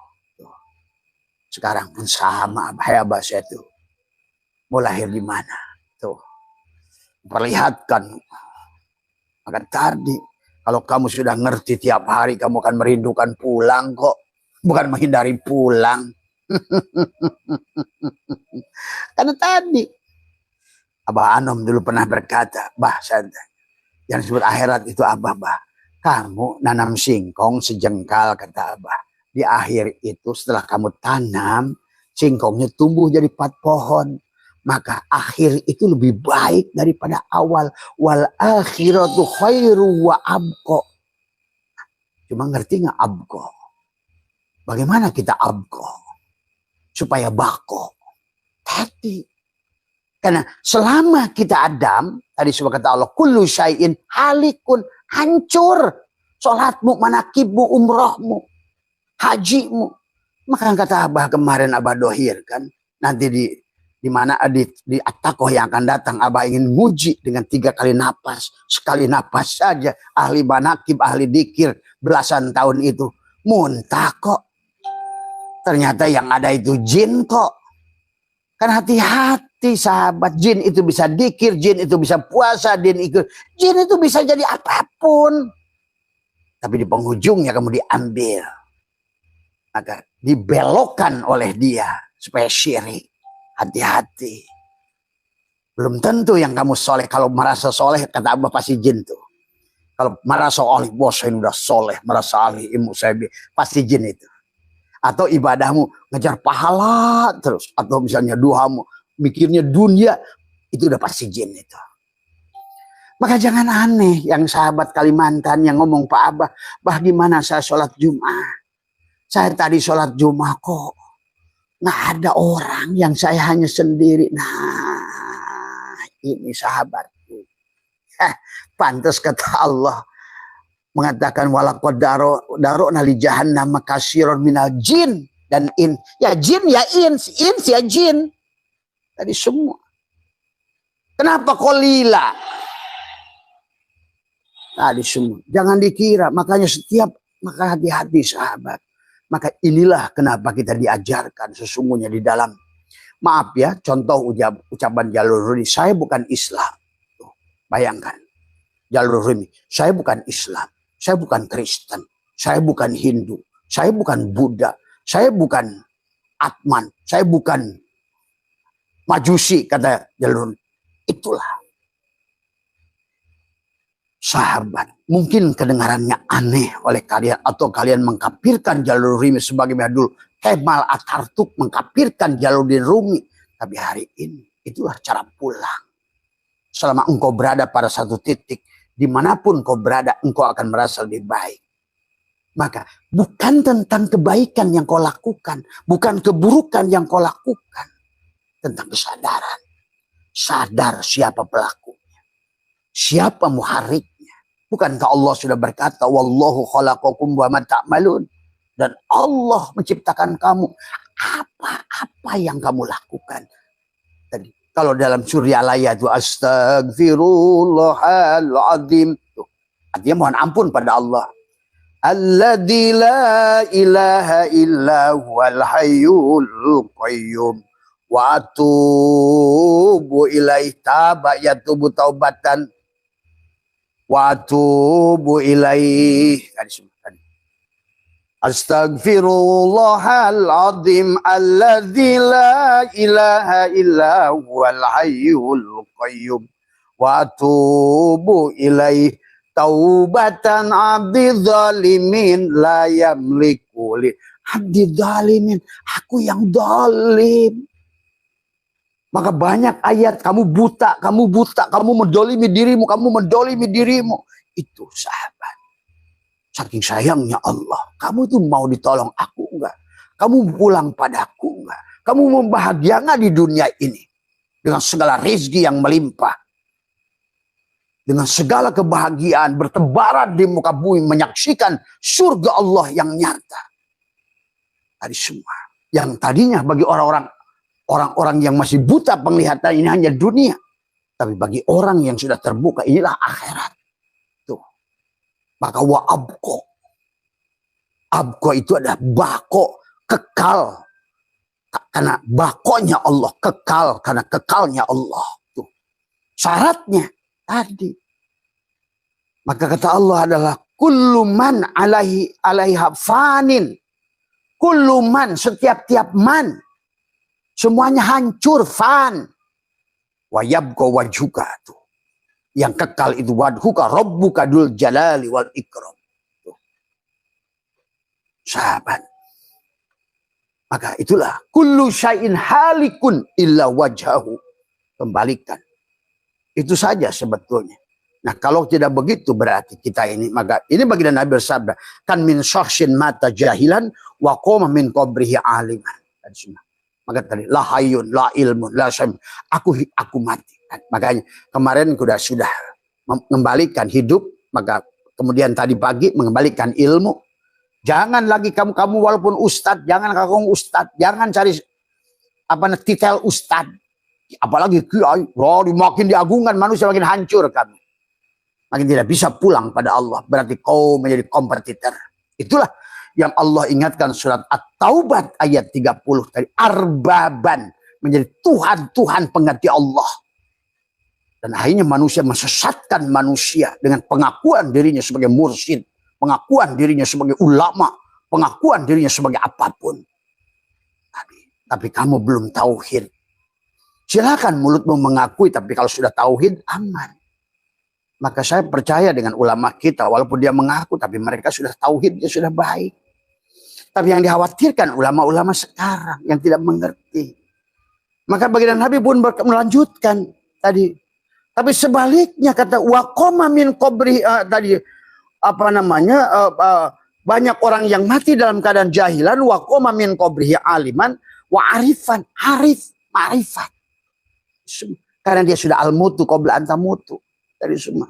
Sekarang pun sama, hai Abah Syed itu. Mau lahir di mana? Tuh. Perlihatkan. Maka tadi kalau kamu sudah ngerti tiap hari kamu akan merindukan pulang kok. Bukan menghindari pulang. Karena tadi Abah Anom dulu pernah berkata, "Bah, yang disebut akhirat itu Abah, bah. Kamu nanam singkong sejengkal," kata Abah. Di akhir itu setelah kamu tanam, singkongnya tumbuh jadi 4 pohon. Maka akhir itu lebih baik daripada awal. Wal akhiratu khairu wa abqa. Cuma ngerti nggak abqa? Bagaimana kita abqa? Supaya bako. Tadi. Karena selama kita Adam, tadi sudah kata Allah, kullu syai'in halikun, hancur. Sholatmu, manakibmu, umrohmu, hajimu. Maka kata Abah kemarin, Abah dohir kan. Nanti di mana di At-Taqoh yang akan datang, Abah ingin nguji dengan 3 kali napas. Sekali napas saja, ahli manakib, ahli dikir, belasan tahun itu muntah kok. Ternyata yang ada itu jin kok. Kan hati-hati sahabat, jin itu bisa dikir, jin itu bisa puasa, jin itu bisa jadi apapun. Tapi di penghujungnya kamu diambil. Maka dibelokkan oleh dia supaya syirik. Hati-hati. Belum tentu yang kamu soleh. Kalau merasa soleh, kata Abah pasti jin tuh. Kalau merasa soleh, bos saya udah soleh, merasa ahli ilmu saya, pasti jin itu. Atau ibadahmu ngejar pahala terus. Atau misalnya duamu, mikirnya dunia, itu udah pasti jin itu. Maka jangan aneh yang sahabat Kalimantan yang ngomong, "Pak Abah, bah gimana saya sholat Jumat? Saya tadi sholat Jumat kok nggak ada orang, yang saya hanya sendiri." Nah, ini sahabatku. Pantas kata Allah mengatakan, "Walaqad darokna li jahannam katsiran minal jin dan in." Ya jin ya ins ya jin. Tadi semua. Kenapa qalila? Tadi semua. Jangan dikira, makanya maka hati-hati sahabat. Maka inilah kenapa kita diajarkan sesungguhnya di dalam, maaf ya, contoh ucapan Jalur Rumi, saya bukan Islam. Tuh, bayangkan, Jalur Rumi, saya bukan Islam, saya bukan Kristen, saya bukan Hindu, saya bukan Buddha, saya bukan Atman, saya bukan Majusi, kata Jalur Rumi. Itulah. Sahabat, mungkin kedengarannya aneh oleh kalian, atau kalian mengkafirkan Jalur Rumi sebagai dulu Kemal Atatürk mengkafirkan Jalaluddin Rumi. Tapi hari ini itulah cara pulang. Selama engkau berada pada satu titik, dimanapun kau berada, engkau akan merasa lebih baik. Maka bukan tentang kebaikan yang kau lakukan, bukan keburukan yang kau lakukan, tentang kesadaran. Sadar siapa pelakunya, siapa muharriknya. Bukankah Allah sudah berkata, "Wallahu khalaqakum wa ma ta'malun." Dan Allah menciptakan kamu. Apa-apa yang kamu lakukan. Tadi, kalau dalam surya Al-Ayat itu, "Astaghfirullahaladzim." Artinya mohon ampun pada Allah. "Alladzi la ilaha illa huwal hayyul qayyum wa atubu ilaih. Taba yatubu taubatan wa atubu ilaih. Astaghfirullahal azim alladzi la ilaha illa huwal hayyul qayyum wa atubu ilaih. Taubatan abdi zalimin la yamliku li abdi zalimin. Aku yang zalim. Maka banyak ayat kamu buta, kamu mendolimi dirimu, Itu sahabat. Saking sayangnya Allah. Kamu itu mau ditolong aku enggak? Kamu pulang padaku enggak? Kamu membahagia enggak di dunia ini? Dengan segala rezeki yang melimpah. Dengan segala kebahagiaan bertebaran di muka bumi. Menyaksikan surga Allah yang nyata. Tadi semua. Yang tadinya bagi orang-orang yang masih buta penglihatan ini hanya dunia. Tapi bagi orang yang sudah terbuka inilah akhirat. Maka wa abko. Abko itu adalah bako, kekal. Karena bakonya Allah, kekal. Karena kekalnya Allah. Tuh. Syaratnya tadi. Maka kata Allah adalah kullu man alaiha fanin. Kullu man, setiap-tiap man. Semuanya hancur, fan. Wa yabko wajuka tuh. Yang kekal itu wadhuka rabbuka dul jalali wal ikram. Sahabat. Maka itulah kullu syai'in halikun illa wajhahu. Kembalikan. Itu saja sebetulnya. Nah, kalau tidak begitu berarti kita ini, maka ini baginda Nabi bersabda, kan min syakhsin mata jahilan wa qoma min qabrihi aliman. Maka tadi la hayyun la ilmun la syam. Aku mati. Makanya kemarin sudah mengembalikan hidup, maka kemudian tadi pagi mengembalikan ilmu. Jangan lagi kamu walaupun ustadz, jangan kamu ustadz, jangan cari titel ustadz, apalagi kiai. Makin diagungkan manusia makin hancur kamu, makin tidak bisa pulang pada Allah. Berarti kau menjadi kompetitor. Itulah yang Allah ingatkan surat At-Taubat ayat 30 tadi. Arbaban, menjadi Tuhan pengganti Allah. Dan akhirnya manusia mesesatkan manusia dengan pengakuan dirinya sebagai mursyid, pengakuan dirinya sebagai ulama, pengakuan dirinya sebagai apapun. Tapi kamu belum tauhid. Silakan mulutmu mengakui, tapi kalau sudah tauhid aman. Maka saya percaya dengan ulama kita, walaupun dia mengaku, tapi mereka sudah tauhidnya sudah baik. Tapi yang dikhawatirkan ulama-ulama sekarang yang tidak mengerti. Maka baginda Nabi pun melanjutkan tadi. Tapi sebaliknya kata waqoma min qabri tadi banyak orang yang mati dalam keadaan jahilan, waqoma min qabrihi aliman wa arifan, ma'rifat. Karena dia sudah al-mutu qabla antamutu. Dari semua.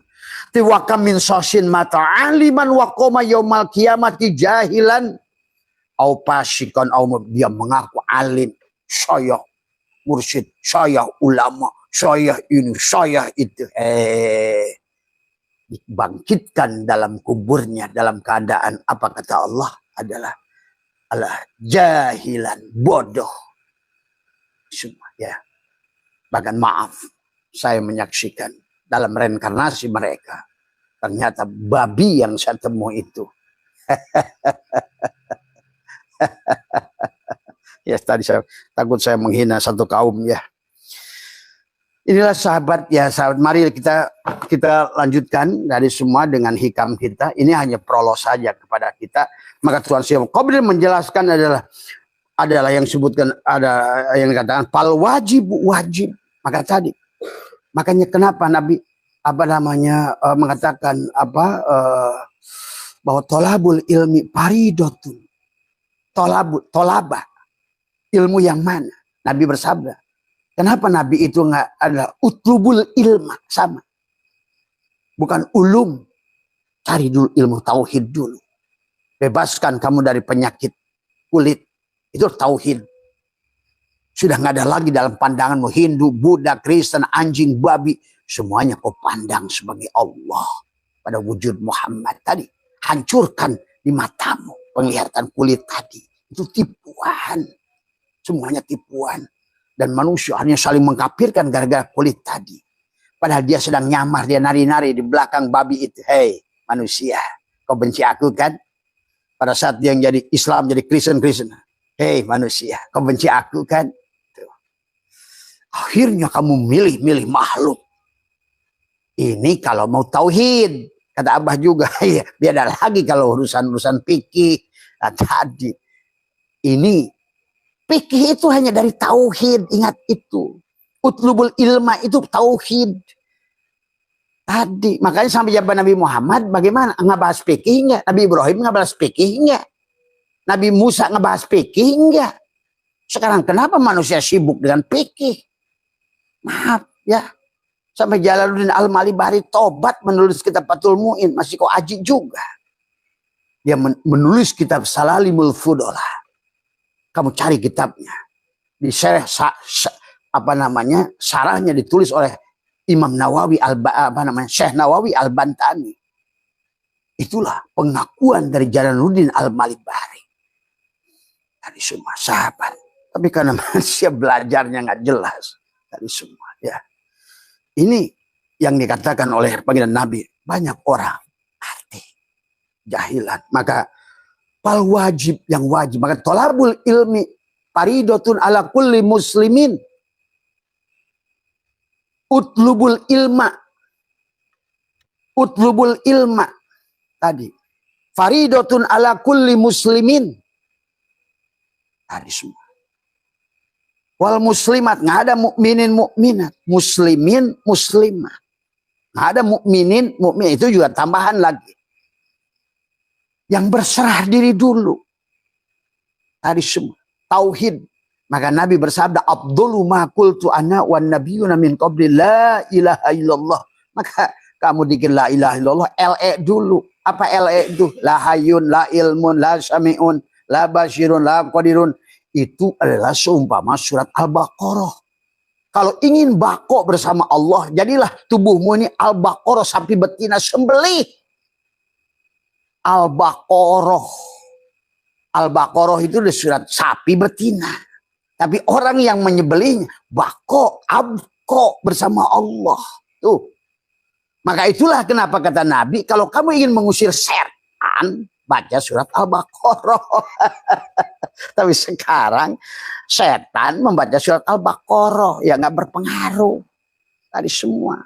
Tiwakam min sosin mata aliman waqoma yaumal kiamati jahilan au pasikon au dia mengaku alim, saya mursyid, saya ulama, saya ini, saya itu. Dibangkitkan dalam kuburnya dalam keadaan apa kata Allah adalah jahilan, bodoh. Semua ya. Bahkan maaf, saya menyaksikan dalam reinkarnasi mereka. Ternyata babi yang saya temui itu. Ya tadi saya takut saya menghina satu kaum ya. Inilah sahabat ya sahabat. Mari kita lanjutkan dari semua dengan hikam kita. Ini hanya prolog saja kepada kita. Maka Tuhan Syekh Qabil menjelaskan adalah yang disebutkan ada yang dikatakan fal wajib. Maka tadi makanya kenapa Nabi mengatakan bahwa tolabul ilmi paridotun. Tolabah ilmu yang mana? Nabi bersabda. Kenapa Nabi itu nggak adalah utlubul ilma sama? Bukan ulum. Cari dulu ilmu tauhid dulu. Bebaskan kamu dari penyakit kulit. Itu tauhid. Sudah nggak ada lagi dalam pandanganmu Hindu, Buddha, Kristen, anjing, babi. Semuanya kau pandang sebagai Allah. Pada wujud Muhammad tadi. Hancurkan di matamu penglihatan kulit tadi. Itu tipuan. Semuanya tipuan. Dan manusia hanya saling mengkafirkan gara-gara kulit tadi. Padahal dia sedang nyamar, dia nari-nari di belakang babi itu. Hei manusia, kau benci aku kan? Pada saat dia jadi Islam, jadi Kristen. Hei manusia, kau benci aku kan? Tuh. Akhirnya kamu milih makhluk. Ini kalau mau tauhid. Kata Abah juga, ya biada lagi kalau urusan fikih. Nah, tadi, ini fikih itu hanya dari tauhid, ingat itu. Utlubul ilma itu tauhid. Tadi, makanya sampai zaman Nabi Muhammad, bagaimana? Nggak bahas fikih enggak? Nabi Ibrahim nggak bahas fikih enggak? Nabi Musa nggak bahas fikih enggak? Sekarang kenapa manusia sibuk dengan fikih? Maaf ya. Sampai Jalaluddin Al-Malibari tobat menulis kitab Fathul Mu'in, masih kok aji juga. Dia menulis kitab Salalimul Fudolah. Kamu cari kitabnya. Di sarahnya ditulis oleh Imam Nawawi Syekh Nawawi Al-Bantani. Itulah pengakuan dari Jalaluddin Al-Malibari. Dari semua sahabat. Tapi karena manusia belajarnya nggak jelas. Dari semua ya. Ini yang dikatakan oleh panggilan Nabi. Banyak orang arti jahilan. Maka fal wajib yang wajib. Maka tolabul ilmi faridotun ala kulli muslimin. Utlubul ilma tadi. Faridotun ala kulli muslimin. Tadi semua. Wal muslimat, nggak ada mukminin mukminat, muslimin muslimah. Nggak ada mukminin mukmin, itu juga tambahan lagi. Yang berserah diri dulu. Tadi semua tauhid. Maka Nabi bersabda, Abdullu ma qultu ana wan nabiyyuna min qabli la ilaha illallah. Maka kamu dikir la ilaha illallah, LE dulu. Apa LE itu? La hayyun, la ilmun, la sami'un, la basyirun, la qadirun. Itu adalah seumpama surat Al-Baqarah. Kalau ingin bako bersama Allah, jadilah tubuhmu ini Al-Baqarah sapi betina sembelih. Al-Baqarah. Al-Baqarah itu di surat sapi betina. Tapi orang yang menyembelihnya bako, abko bersama Allah. Tuh. Maka itulah kenapa kata Nabi, kalau kamu ingin mengusir setan, baca surat Al-Baqarah. Tapi sekarang setan membaca surat Al-Baqarah ya nggak berpengaruh. Tadi semua.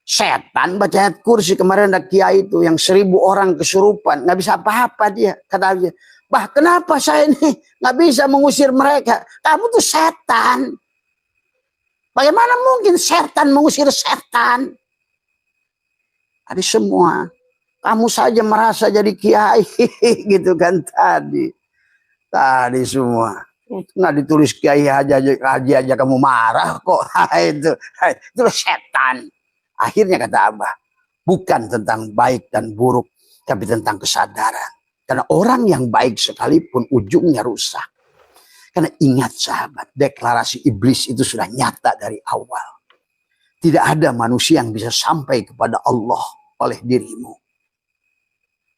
Setan baca ayat kursi, kemarin ada kiai itu yang 1000 orang kesurupan, nggak bisa apa-apa dia. Kata dia, bah kenapa saya ini nggak bisa mengusir mereka? Kamu tuh setan. Bagaimana mungkin setan mengusir setan? Tadi semua. Kamu saja merasa jadi kiai gitu kan tadi. Tadi semua. Nggak ditulis kiai aja kamu marah kok. Itu setan. Akhirnya kata Abah, bukan tentang baik dan buruk, tapi tentang kesadaran. Karena orang yang baik sekalipun ujungnya rusak. Karena ingat sahabat, deklarasi iblis itu sudah nyata dari awal. Tidak ada manusia yang bisa sampai kepada Allah oleh dirimu.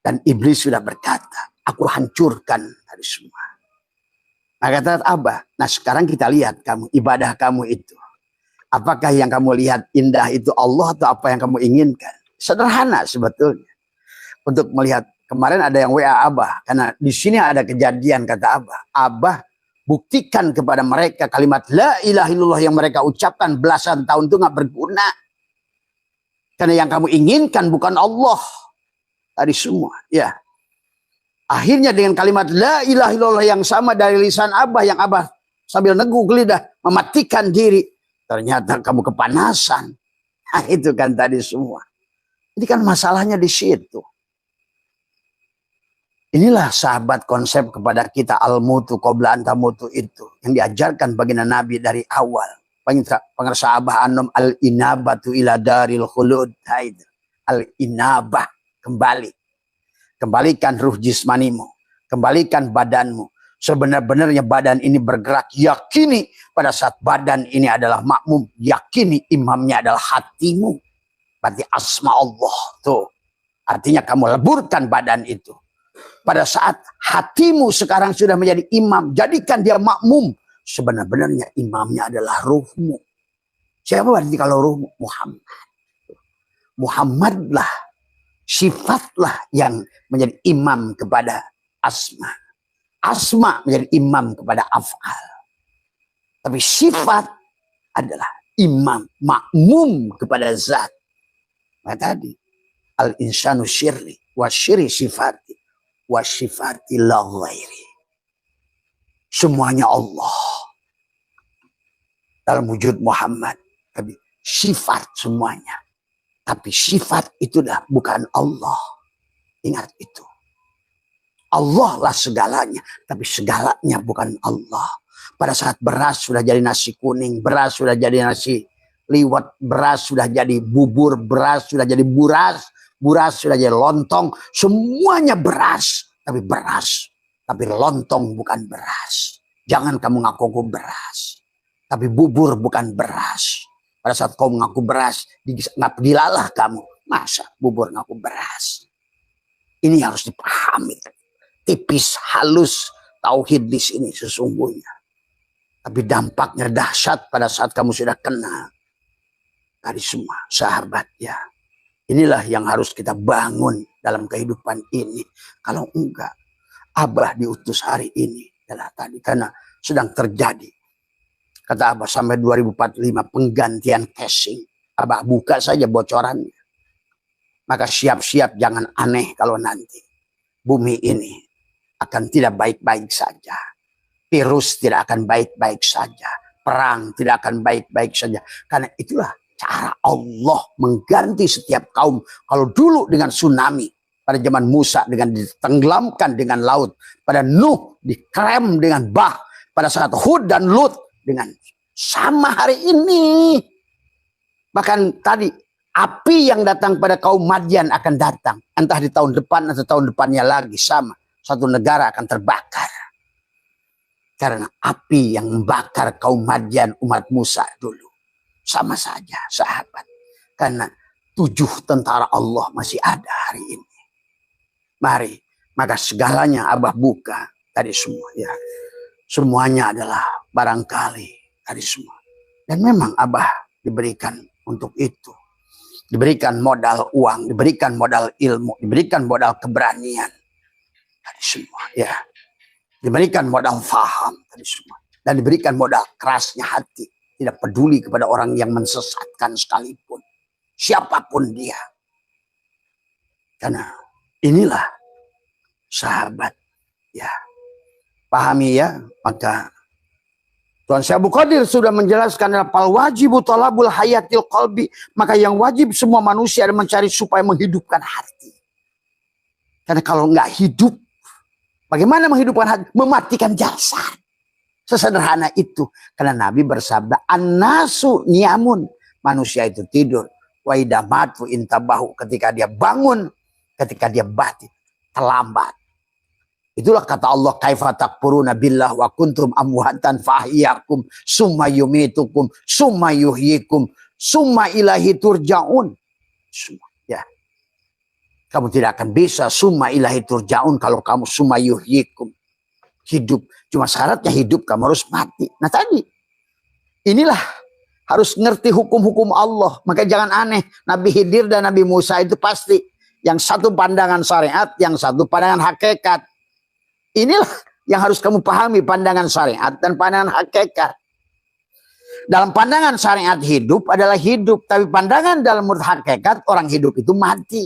Dan iblis sudah berkata, aku hancurkan dari semua. Nah kata Abah, nah sekarang kita lihat kamu, ibadah kamu itu. Apakah yang kamu lihat indah itu Allah atau apa yang kamu inginkan? Sederhana sebetulnya. Untuk melihat, kemarin ada yang WA Abah. Karena di sini ada kejadian kata Abah. Abah buktikan kepada mereka kalimat la ilaha illallah yang mereka ucapkan belasan tahun itu gak berguna. Karena yang kamu inginkan bukan Allah. Tadi semua, ya. Akhirnya dengan kalimat la ilaha illallah yang sama dari lisan Abah, yang Abah sambil neguk lidah mematikan diri, ternyata kamu kepanasan. Nah, itu kan tadi semua. Ini kan masalahnya di situ. Inilah sahabat konsep kepada kita al-mutu qabla an tamutu itu yang diajarkan baginda Nabi dari awal. Pengersa Abah Anom al-inabatu ila daril khulud. Al-inabah. Kembalikan ruh jismanimu, kembalikan badanmu. Sebenar-benarnya badan ini bergerak, yakini pada saat badan ini adalah makmum, yakini imamnya adalah hatimu. Berarti asma Allah tuh. Artinya kamu leburkan badan itu. Pada saat hatimu sekarang sudah menjadi imam, jadikan dia makmum. sebenarnya imamnya adalah ruhmu. Siapa berarti kalau ruhmu? Muhammad. Muhammadlah, sifatlah yang menjadi imam kepada asma. Asma menjadi imam kepada af'al. Tapi sifat adalah imam, makmum kepada zat. Nah tadi, al-insanu syirri, wa syirri sifati, wa sifati la ghairi. Semuanya Allah. Dalam wujud Muhammad. Tapi sifat semuanya. Tapi sifat itu dah bukan Allah. Ingat itu. Allah lah segalanya. Tapi segalanya bukan Allah. Pada saat beras sudah jadi nasi kuning. Beras sudah jadi nasi liwet. Beras sudah jadi bubur. Beras sudah jadi buras. Buras sudah jadi lontong. Semuanya beras. Tapi beras. Tapi lontong bukan beras. Jangan kamu ngaku beras. Tapi bubur bukan beras. Pada saat kau mengaku beras, dilalah kamu. Masa bubur ngaku beras? Ini harus dipahami. Tipis, halus, tauhid di sini sesungguhnya. Tapi dampaknya dahsyat pada saat kamu sudah kenal. Tadi semua, sahabat ya. Inilah yang harus kita bangun dalam kehidupan ini. Kalau enggak, Abah diutus hari ini. Adalah tadi, karena sedang terjadi. Kata Abah sampai 2045 penggantian casing. Abah buka saja bocorannya. Maka siap-siap jangan aneh kalau nanti. Bumi ini akan tidak baik-baik saja. Virus tidak akan baik-baik saja. Perang tidak akan baik-baik saja. Karena itulah cara Allah mengganti setiap kaum. Kalau dulu dengan tsunami. Pada zaman Musa dengan ditenggelamkan dengan laut. Pada Nuh dikrem dengan bah. Pada saat Hud dan Lut. Dengan sama hari ini. Bahkan tadi api yang datang pada kaum Madian akan datang. Entah di tahun depan atau tahun depannya lagi sama. Satu negara akan terbakar. Karena api yang membakar kaum Madian umat Musa dulu. Sama saja sahabat. Karena 7 tentara Allah masih ada hari ini. Mari. Maka segalanya Abah buka. Tadi semua ya. Semuanya adalah barangkali tadi semua. Dan memang Abah diberikan untuk itu. Diberikan modal uang, diberikan modal ilmu, diberikan modal keberanian. Tadi semua ya. Diberikan modal faham tadi semua. Dan diberikan modal kerasnya hati. Tidak peduli kepada orang yang mensesatkan sekalipun. Siapapun dia. Karena inilah sahabat ya. Pahami ya, maka Tuan Syekh Abdul Qadir sudah menjelaskan fal wajibu talabul hayatil qalbi, maka yang wajib semua manusia mencari supaya menghidupkan hati. Karena kalau nggak hidup, bagaimana menghidupkan hati? Mematikan jasad. Sesederhana itu. Karena Nabi bersabda, an-nasu niyamun, manusia itu tidur. Wa idza matu intabahu, ketika dia bangun, ketika dia mati, terlambat. Itulah kata Allah, kaifa takfuruna billah wa kuntum amwatan fahyakum summa yumitukum summa yuhyikum summa ilahi turja'un. Ya. Kamu tidak akan bisa summa ilahi turja'un kalau kamu summa yuhyikum. Hidup. Cuma syaratnya hidup, kamu harus mati. Nah tadi, inilah harus ngerti hukum-hukum Allah. Maka jangan aneh. Nabi Khidir dan Nabi Musa itu pasti. Yang satu pandangan syariat, yang satu pandangan hakikat. Inilah yang harus kamu pahami, pandangan syariat dan pandangan hakikat. Dalam pandangan syariat hidup adalah hidup. Tapi pandangan dalam menurut hakikat orang hidup itu mati.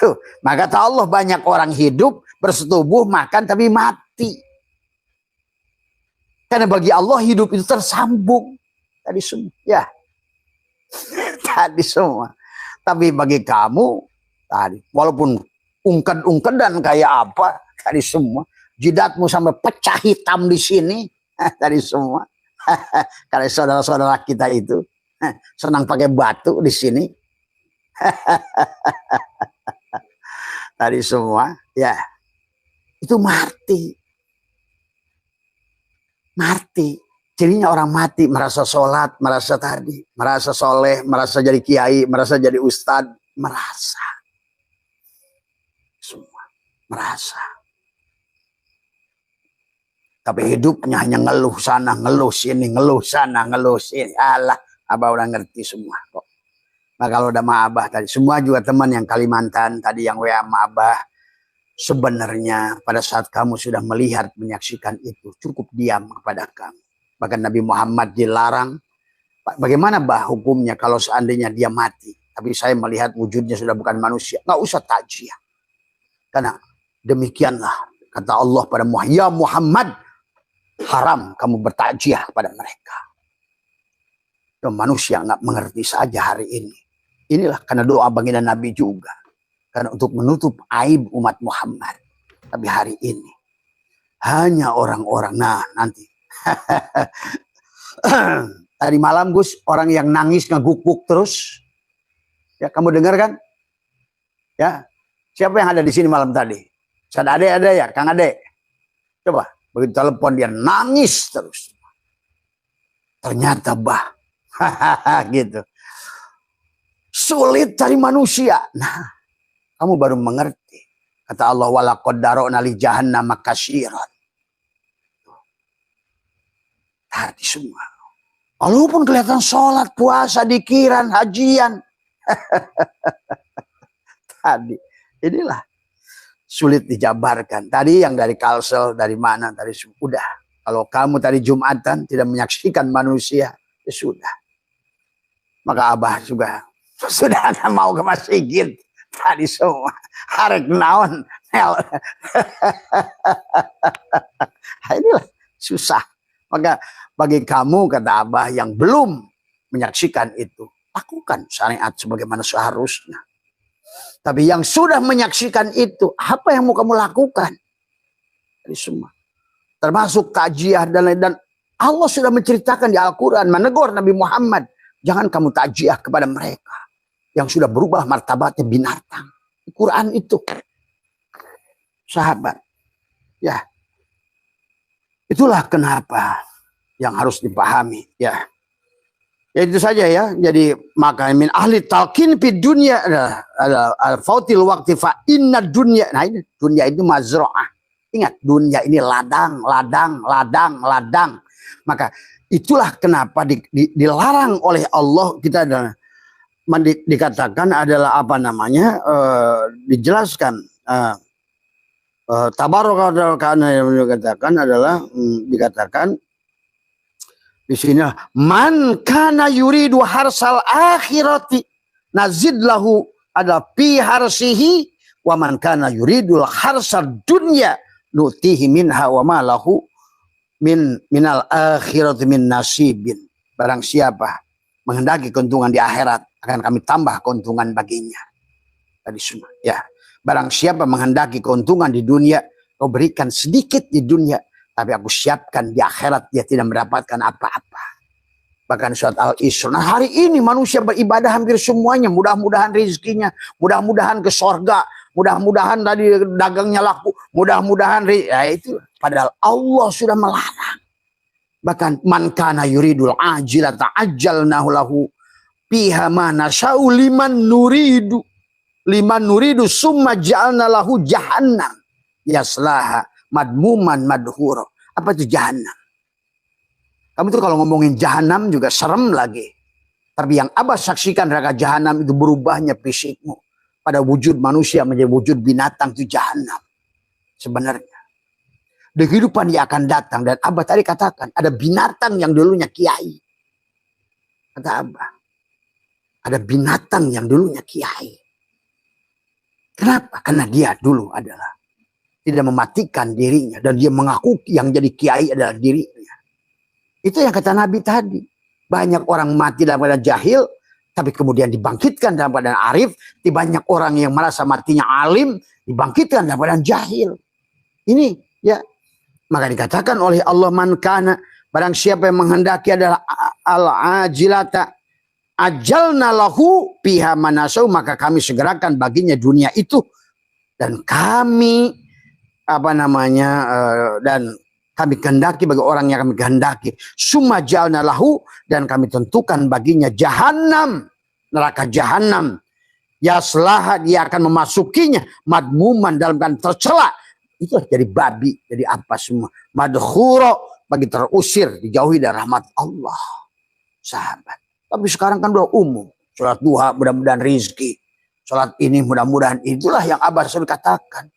Tuh, maka kata Allah banyak orang hidup, bersetubuh, makan tapi mati. Karena bagi Allah hidup itu tersambung. Tadi semua. Ya. Tadi semua. Tapi bagi kamu, tadi walaupun ungked-ungkedan kayak apa, tadi semua, jidatmu sampai pecah hitam di sini, tadi semua. Kalau saudara-saudara kita itu senang pakai batu di sini, tadi semua, ya itu mati, mati. Jadinya orang mati merasa sholat, merasa tadi, merasa soleh, merasa jadi kiai, merasa jadi ustad, merasa semua, merasa. Tapi hidupnya hanya ngeluh sana, ngeluh sini, ngeluh sana, ngeluh sini. Alah, abah udah ngerti semua kok. Nah kalau udah sama abah tadi, semua juga teman yang Kalimantan tadi yang WA sama abah. Sebenarnya pada saat kamu sudah melihat, menyaksikan itu, cukup diam kepada kamu. Bahkan Nabi Muhammad dilarang. Bagaimana bah hukumnya kalau seandainya dia mati? Tapi saya melihat wujudnya sudah bukan manusia. Nggak usah takjiah. Karena demikianlah kata Allah pada Muhammad. Ya Muhammad, haram kamu bertakjiah kepada mereka. Dan manusia nggak mengerti saja hari ini. Inilah karena doa baginda Nabi juga. Karena untuk menutup aib umat Muhammad. Tapi hari ini hanya orang-orang. Nah nanti. Tadi malam Gus, orang yang nangis ngeguk-guk terus. Ya kamu dengar kan? Ya. Siapa yang ada di sini malam tadi? Ustaz Ade ada ya? Kang Ade. Coba. Begitu telepon dia nangis terus. Ternyata bah. Gitu. Sulit cari manusia. Nah. Kamu baru mengerti. Kata Allah, walaqad dara'na li jahannam katsiran. Tadi semua. Walaupun kelihatan sholat, puasa, dikiran, hajian. Tadi. Inilah. Sulit dijabarkan. Tadi yang dari Kalsel, dari mana, dari sudah. Kalau kamu tadi Jumatan tidak menyaksikan manusia, ya sudah. Maka Abah juga sudah nggak mau ke masjid. Tadi semua. Harek naon. Inilah susah. Maka bagi kamu kata Abah yang belum menyaksikan itu, lakukan syariat sebagaimana seharusnya. Tapi yang sudah menyaksikan itu, apa yang mau kamu lakukan? Ini semua. Termasuk takjiah dan lain. Dan Allah sudah menceritakan di Al-Quran, menegur Nabi Muhammad. Jangan kamu takjiah kepada mereka yang sudah berubah martabatnya binatang. Quran itu. Sahabat. Ya. Itulah kenapa yang harus dipahami. Ya. Ya itu saja ya. Jadi maka min ahli talqin fi dunya adalah al-fautil waqti fa inna dunya. Nah ini dunya itu mazra'ah. Ingat dunia ini ladang, ladang, ladang, ladang. Maka itulah kenapa dilarang oleh Allah kita adalah dikatakan adalah apa namanya dijelaskan tabaraka yang dikatakan adalah dikatakan di sini man kana yuridu harsal akhirati nazid lahu ada fi harsihi wa man kana yuridul harsad dunya nutihi minha wa ma lahu minal akhirati min nasibin. Barang siapa menghendaki keuntungan di akhirat, akan kami tambah keuntungan baginya. Tadi semua. Ya. Barang siapa menghendaki keuntungan di dunia, kau berikan sedikit di dunia, tapi aku siapkan di akhirat dia tidak mendapatkan apa-apa. Bahkan surat Al-Isra. Nah hari ini manusia beribadah hampir semuanya. Mudah-mudahan rezekinya, mudah-mudahan ke sorga, mudah-mudahan tadi dagangnya laku, mudah-mudahan ya itu. Padahal Allah sudah melarang. Bahkan man kana yuridul ajilata ajjalnahu lahu fiha ma nasya'u liman nuridu summa ja'alna lahu jahannam yaslaha madmuman madhura. Apa itu jahannam? Kamu tuh kalau ngomongin jahannam juga serem lagi. Tapi yang Abah saksikan neraka jahannam itu berubahnya fisikmu pada wujud manusia menjadi wujud binatang, itu jahannam. Sebenarnya di kehidupan dia akan datang. Dan Abah tadi katakan ada binatang yang dulunya kiai. Kata Abah, ada binatang yang dulunya kiai. Kenapa? Karena dia dulu adalah tidak mematikan dirinya. Dan dia mengaku yang jadi kiai adalah dirinya. Itu yang kata Nabi tadi. Banyak orang mati dalam keadaan jahil, tapi kemudian dibangkitkan dalam keadaan arif. Banyak orang yang merasa matinya alim, dibangkitkan dalam keadaan jahil. Ini ya. Maka dikatakan oleh Allah, man kana, barang siapa yang menghendaki adalah al-ajilata ajalna lahu piha manasau, maka kami segerakan baginya dunia itu. Dan kami apa namanya dan kami kehendaki bagi orang yang kami kehendaki. Summa jalna lahu, dan kami tentukan baginya jahannam, neraka jahannam. Yaslaha, dia akan memasukinya madmuman dalam keadaan tercela. Itu jadi babi, jadi apa semua. Madkhuro, bagi terusir, dijauhi dari rahmat Allah. Sahabat. Tapi sekarang kan udah umum. Sholat duha, mudah-mudahan rizki. Sholat ini, mudah-mudahan itulah yang Abah selalu katakan.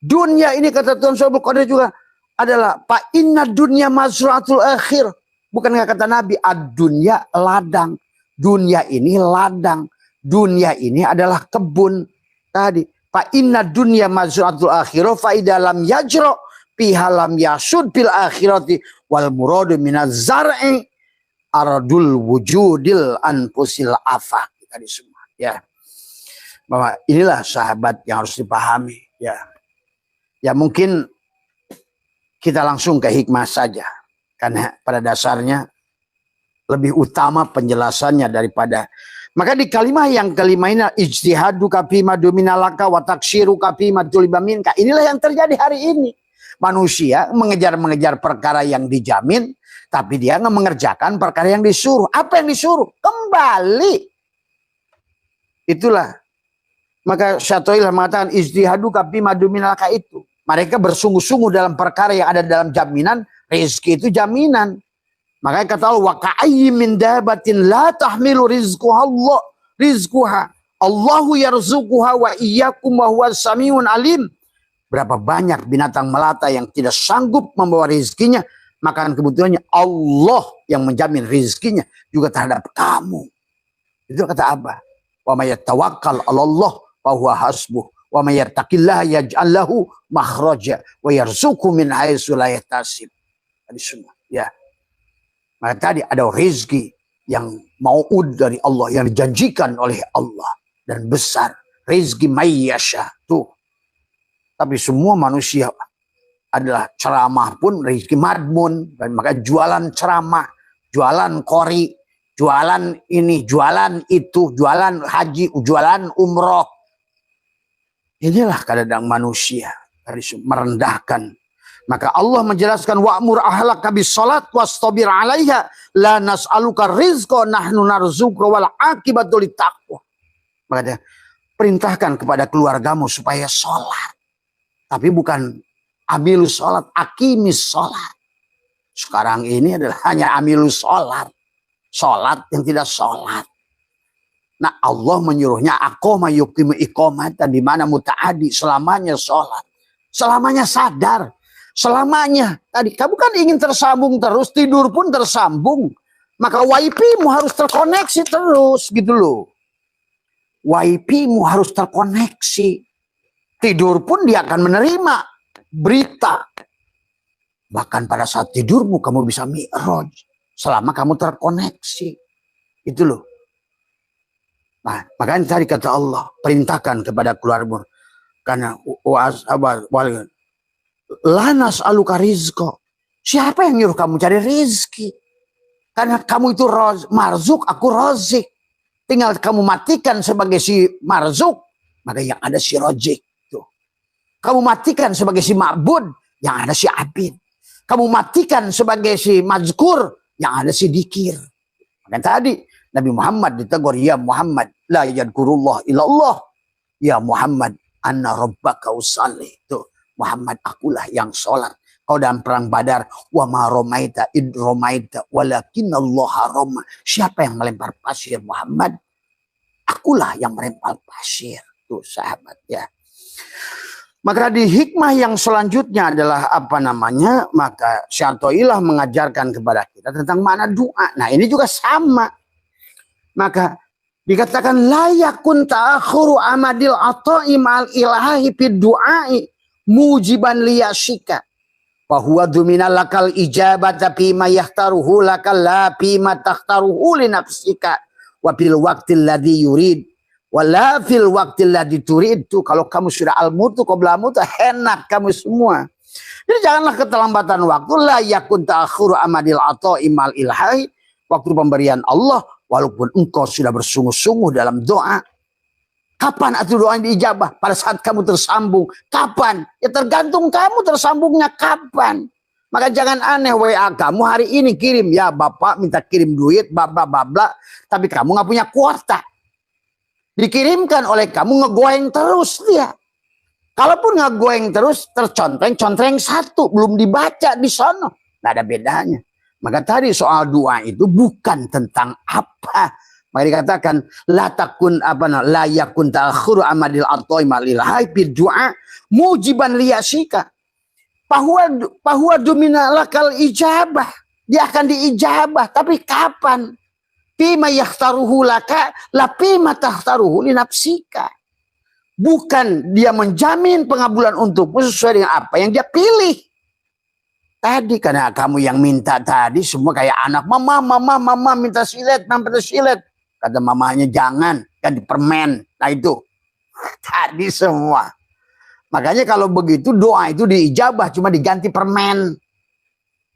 Dunia ini kata Tuhan Subhanahu Qadir juga adalah fa inna dunya mazra'atul akhir. Bukankah kata Nabi, ad-dunya ladang. Dunia ini ladang. Dunia ini adalah kebun. Tadi, fa inna dunya mazra'atul akhir fa idalam yajra fiha lam yasud bil akhirati wal muradu minaz zar'i aradul wujudil anfusil afaq. Tadi semua ya. Bahwa inilah sahabat yang harus dipahami ya. Ya mungkin kita langsung ke hikmah saja. Karena pada dasarnya lebih utama penjelasannya daripada. Maka di kalimat yang kelima ini, ijtihadu kafima duminalaka wa taksiru kafima tulibaminka. Inilah yang terjadi hari ini. Manusia mengejar-mengejar perkara yang dijamin, tapi dia nggak mengerjakan perkara yang disuruh. Apa yang disuruh? Kembali. Itulah. Maka Syatoilah mengatakan ijtihadu kafima duminalaka itu. Mereka bersungguh-sungguh dalam perkara yang ada dalam jaminan. Rizki itu jaminan. Makanya kata Allah, wa ka'ayyin min dabatin la tahmilu rizquha Allahu yarzuquha wa iyyakum wa huwas samiun alim. Berapa banyak binatang melata yang tidak sanggup membawa rizkinya, maka kebutuhannya Allah yang menjamin rizkinya juga terhadap kamu. Itu kata Abah. Wa may yatawakkal 'ala Allah fa huwa hasbuh. Wa may yattaqillaha yaj'al lahu makhraja wa yarzuqhu min haitsu la yahtasib. Tadi semua ya. Maka tadi ada rezeki yang mau'ud dari Allah, yang dijanjikan oleh Allah dan besar. Rezeki mayyasha tuh. Tapi semua manusia adalah ceramah pun rezeki madmun, dan maka jualan ceramah, jualan kori, jualan ini, jualan itu, jualan haji, jualan umroh. Inilah kadang-kadang manusia merendahkan. Maka Allah menjelaskan wa'mur ahlaka bis salat wastabir 'alaiha la nas'aluka rizqa nahnu narzuquka wal 'aqibatu littaqwa. Maka dia perintahkan kepada keluargamu supaya sholat. Tapi bukan amilus sholat, akimis sholat. Sekarang ini adalah hanya amilus sholat. Sholat yang tidak sholat. Nah Allah menyuruhnya aqama yuqimu iqamatan, di mana mutaadi selamanya sholat. Selamanya sadar. Selamanya. Tadi kamu kan ingin tersambung terus, tidur pun tersambung. Maka WiFi-mu harus terkoneksi terus gitu loh. WiFi-mu harus terkoneksi. Tidur pun dia akan menerima berita. Bahkan pada saat tidurmu kamu bisa mi'raj. Selama kamu terkoneksi. Itu loh. Nah, makanya tadi kata Allah, perintahkan kepada keluargamu. Karena lanas aluka rizko. Siapa yang nyuruh kamu cari rizki? Karena kamu itu marzuk, aku rozik. Tinggal kamu matikan sebagai si marzuk, maka yang ada si rozik. Tuh. Kamu matikan sebagai si ma'bud, yang ada si abid. Kamu matikan sebagai si mazkur, yang ada si dikir. Maka tadi Nabi Muhammad ditegur, ya Muhammad, la yadkurullah illallah. Ya Muhammad, anna rabbaka usalli. Tuh, Muhammad, akulah yang sholat. Kau dalam perang Badar, wa ma romaita id romaita walakinallaha roma. Siapa yang melempar pasir Muhammad? Akulah yang melempar pasir. Tuh sahabat ya. Maka di hikmah yang selanjutnya adalah apa namanya? Maka Syatoilah mengajarkan kepada kita tentang makna doa. Nah ini juga sama. Maka dikatakan layakun ta'akhuru amadil ata'i ma'al ilahi fid du'ai mujiban liyashika. Fahuwa duminal lakal ijabata fima yahtaruhu lakal la fima takhtaruhu li nafsika. Wa bil waqtil ladhi yurid. Wala fil waqtil ladhi turid. Itu kalau kamu sudah al-mutu qabla mutu, enak kamu semua. Jadi janganlah keterlambatan waktu. Layakun ta'akhuru amadil ata'i ma'al ilahi. Waktu pemberian Allah. Walaupun engkau sudah bersungguh-sungguh dalam doa. Kapan itu doa yang diijabah? Pada saat kamu tersambung. Kapan? Ya tergantung kamu tersambungnya kapan. Maka jangan aneh WA kamu hari ini kirim. Ya bapak minta kirim duit. Babla. Tapi kamu gak punya kuota. Dikirimkan oleh kamu ngegoeng terus dia. Kalaupun ngegoeng terus, tercontreng satu, belum dibaca di sono, nggak ada bedanya. Maka tadi soal doa itu bukan tentang apa. Maka dikatakan la takun la yakun ta'khuru amadil atoi malilahai fi doa mujiban liyasika. Bahwa dumina lakal ijabah. Dia akan diijabah, tapi kapan? Fima yakhtaruhu laka la fima takhtaruhu li nafsika. Bukan dia menjamin pengabulan untukmu sesuai dengan apa yang dia pilih. Tadi karena kamu yang minta tadi semua kayak anak, mama minta silet, minta silet. Kata mamanya jangan, ganti permen. Nah itu tadi semua. Makanya kalau begitu doa itu diijabah, cuma diganti permen.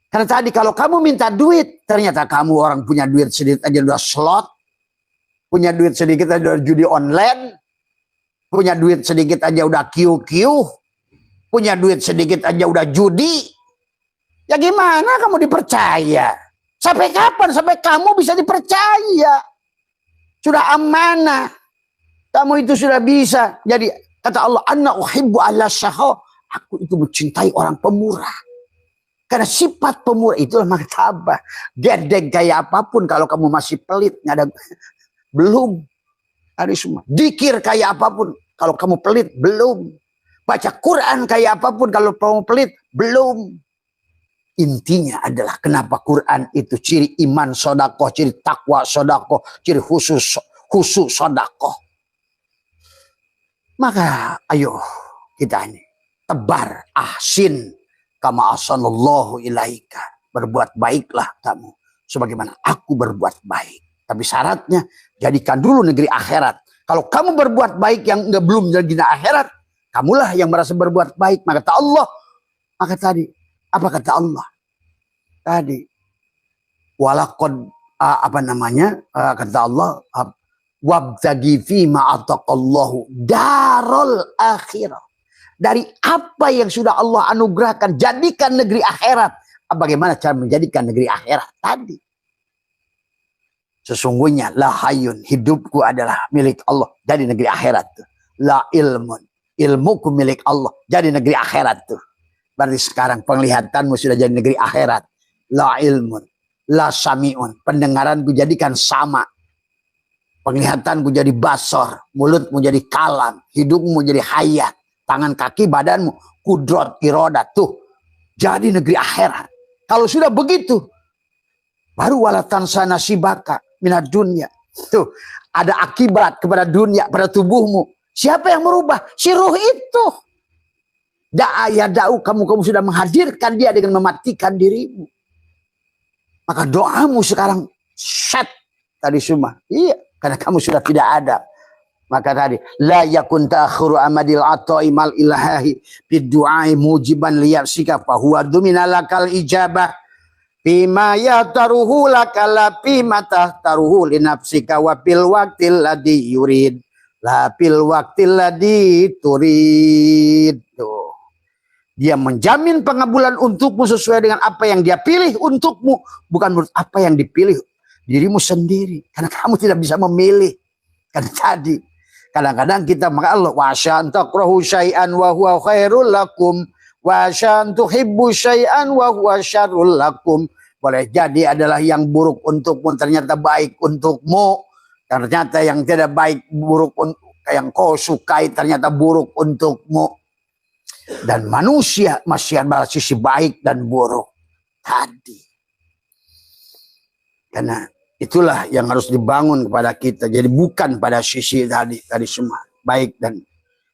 Karena tadi kalau kamu minta duit, ternyata kamu orang punya duit sedikit aja udah slot, punya duit sedikit aja udah judi online, punya duit sedikit aja udah QQ, punya duit sedikit aja udah judi. Ya gimana kamu dipercaya? Sampai kapan sampai kamu bisa dipercaya? Sudah amanah. Kamu itu sudah bisa. Jadi kata Allah, anna uhibbu ala syahah. Aku itu mencintai orang pemurah. Karena sifat pemurah itulah martabah. Gedeg kayak apapun kalau kamu masih pelit, nggak ada belum. Ada semua. Dikir kayak apapun kalau kamu pelit, belum. Baca Quran kayak apapun kalau kamu pelit, belum. Intinya adalah kenapa Quran itu ciri iman sodakoh, ciri takwa sodakoh, ciri khusus sodakoh. Maka ayo kita ini tebar ahsin kama ahsanallahu ilaika. Berbuat baiklah kamu sebagaimana aku berbuat baik. Tapi syaratnya jadikan dulu negeri akhirat. Kalau kamu berbuat baik yang belum jadi akhirat, kamulah yang merasa berbuat baik. Maka kata Allah, apa kata Allah? Tadi walaqad kata Allah wabtagi fi ma ataqallahu darul akhirah. Dari apa yang sudah Allah anugerahkan, jadikan negeri akhirat. Bagaimana cara menjadikan negeri akhirat tadi? Sesungguhnya la hayyun, hidupku adalah milik Allah, jadi negeri akhirat tuh. La ilmun, ilmuku milik Allah, jadi negeri akhirat tuh. Berarti sekarang penglihatanmu sudah jadi negeri akhirat. La ilmun, la sami'un, pendengaranku jadikan sama. Penglihatanku jadi basor, mulutmu jadi kalam, hidupmu jadi hayat, tangan kaki badanmu kudrot irodat tuh. Jadi negeri akhirat. Kalau sudah begitu, baru walatan sana sibaka minat dunia. Tuh, ada akibat kepada dunia, pada tubuhmu. Siapa yang merubah? Si ruh itu. Kamu sudah menghadirkan dia dengan mematikan dirimu. Maka doamu sekarang set tadi semua. Iya, karena kamu sudah tidak ada. Maka tadi la yakun ta'khuru amadil atoi mal ilahi bid du'ai mujiban liyasika fa huwa duminalakal ijabah bima yataruhu lakala bima tahtaruhu li nafsika wa bil waqtil ladzi yurid la bil waqtil ladzi turid. Dia menjamin pengabulan untukmu sesuai dengan apa yang dia pilih untukmu, bukan menurut apa yang dipilih dirimu sendiri. Karena kamu tidak bisa memilih. Karena tadi kadang-kadang kita maka Allah wasya'an takrahu syai'an wa huwa khairul lakum wasya'an tuhibbu syai'an wa huwa syarrul lakum. Boleh jadi adalah yang buruk untukmu ternyata baik untukmu. Ternyata yang tidak baik buruk yang kau sukai ternyata buruk untukmu. Dan manusia masih ada sisi baik dan buruk tadi. Karena itulah yang harus dibangun kepada kita. Jadi bukan pada sisi tadi semua baik dan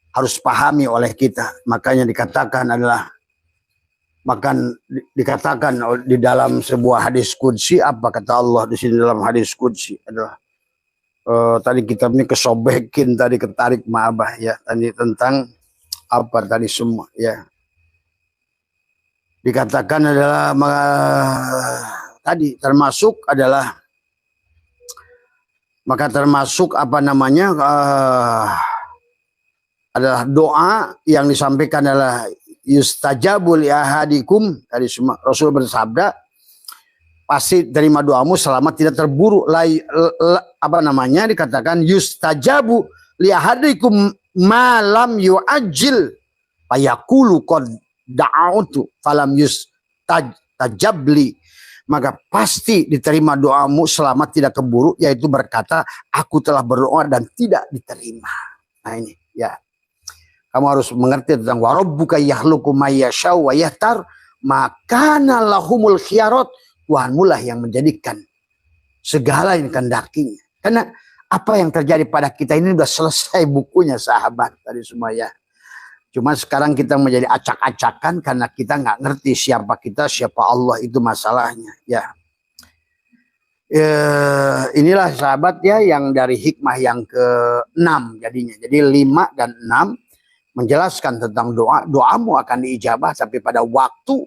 harus pahami oleh kita. Makanya dikatakan dikatakan di dalam sebuah hadis qudsi, apa kata Allah di sini dalam hadis qudsi adalah tadi kitab ini kesobekin tadi ketarik maabah ya tadi tentang apa tadi semua ya. Dikatakan adalah tadi termasuk adalah adalah doa yang disampaikan adalah yustajabul ahadikum tadi semua. Rasul bersabda pasti terima doamu selama tidak terburu. Dikatakan yustajabu li ahadikum malam yu'ajil Fayaqulu qad da'autu falam yustajabli. Maka pasti diterima doamu selama tidak keburu, yaitu berkata, aku telah berdoa dan tidak diterima. Nah ini ya. Kamu harus mengerti tentang warabbuka yakhluqu may yasha'u wa yahtar, makana lahumul khiyarot. Tuhanmu lah yang menjadikan segala yang kehendakinya. Karena apa yang terjadi pada kita ini sudah selesai bukunya, sahabat tadi semua ya. Cuma sekarang kita menjadi acak-acakan karena kita nggak ngerti siapa kita, siapa Allah, itu masalahnya ya. Inilah sahabat ya yang dari hikmah yang ke-6 jadinya. Jadi 5 dan 6 menjelaskan tentang doa. Doamu akan diijabah sampai pada waktu,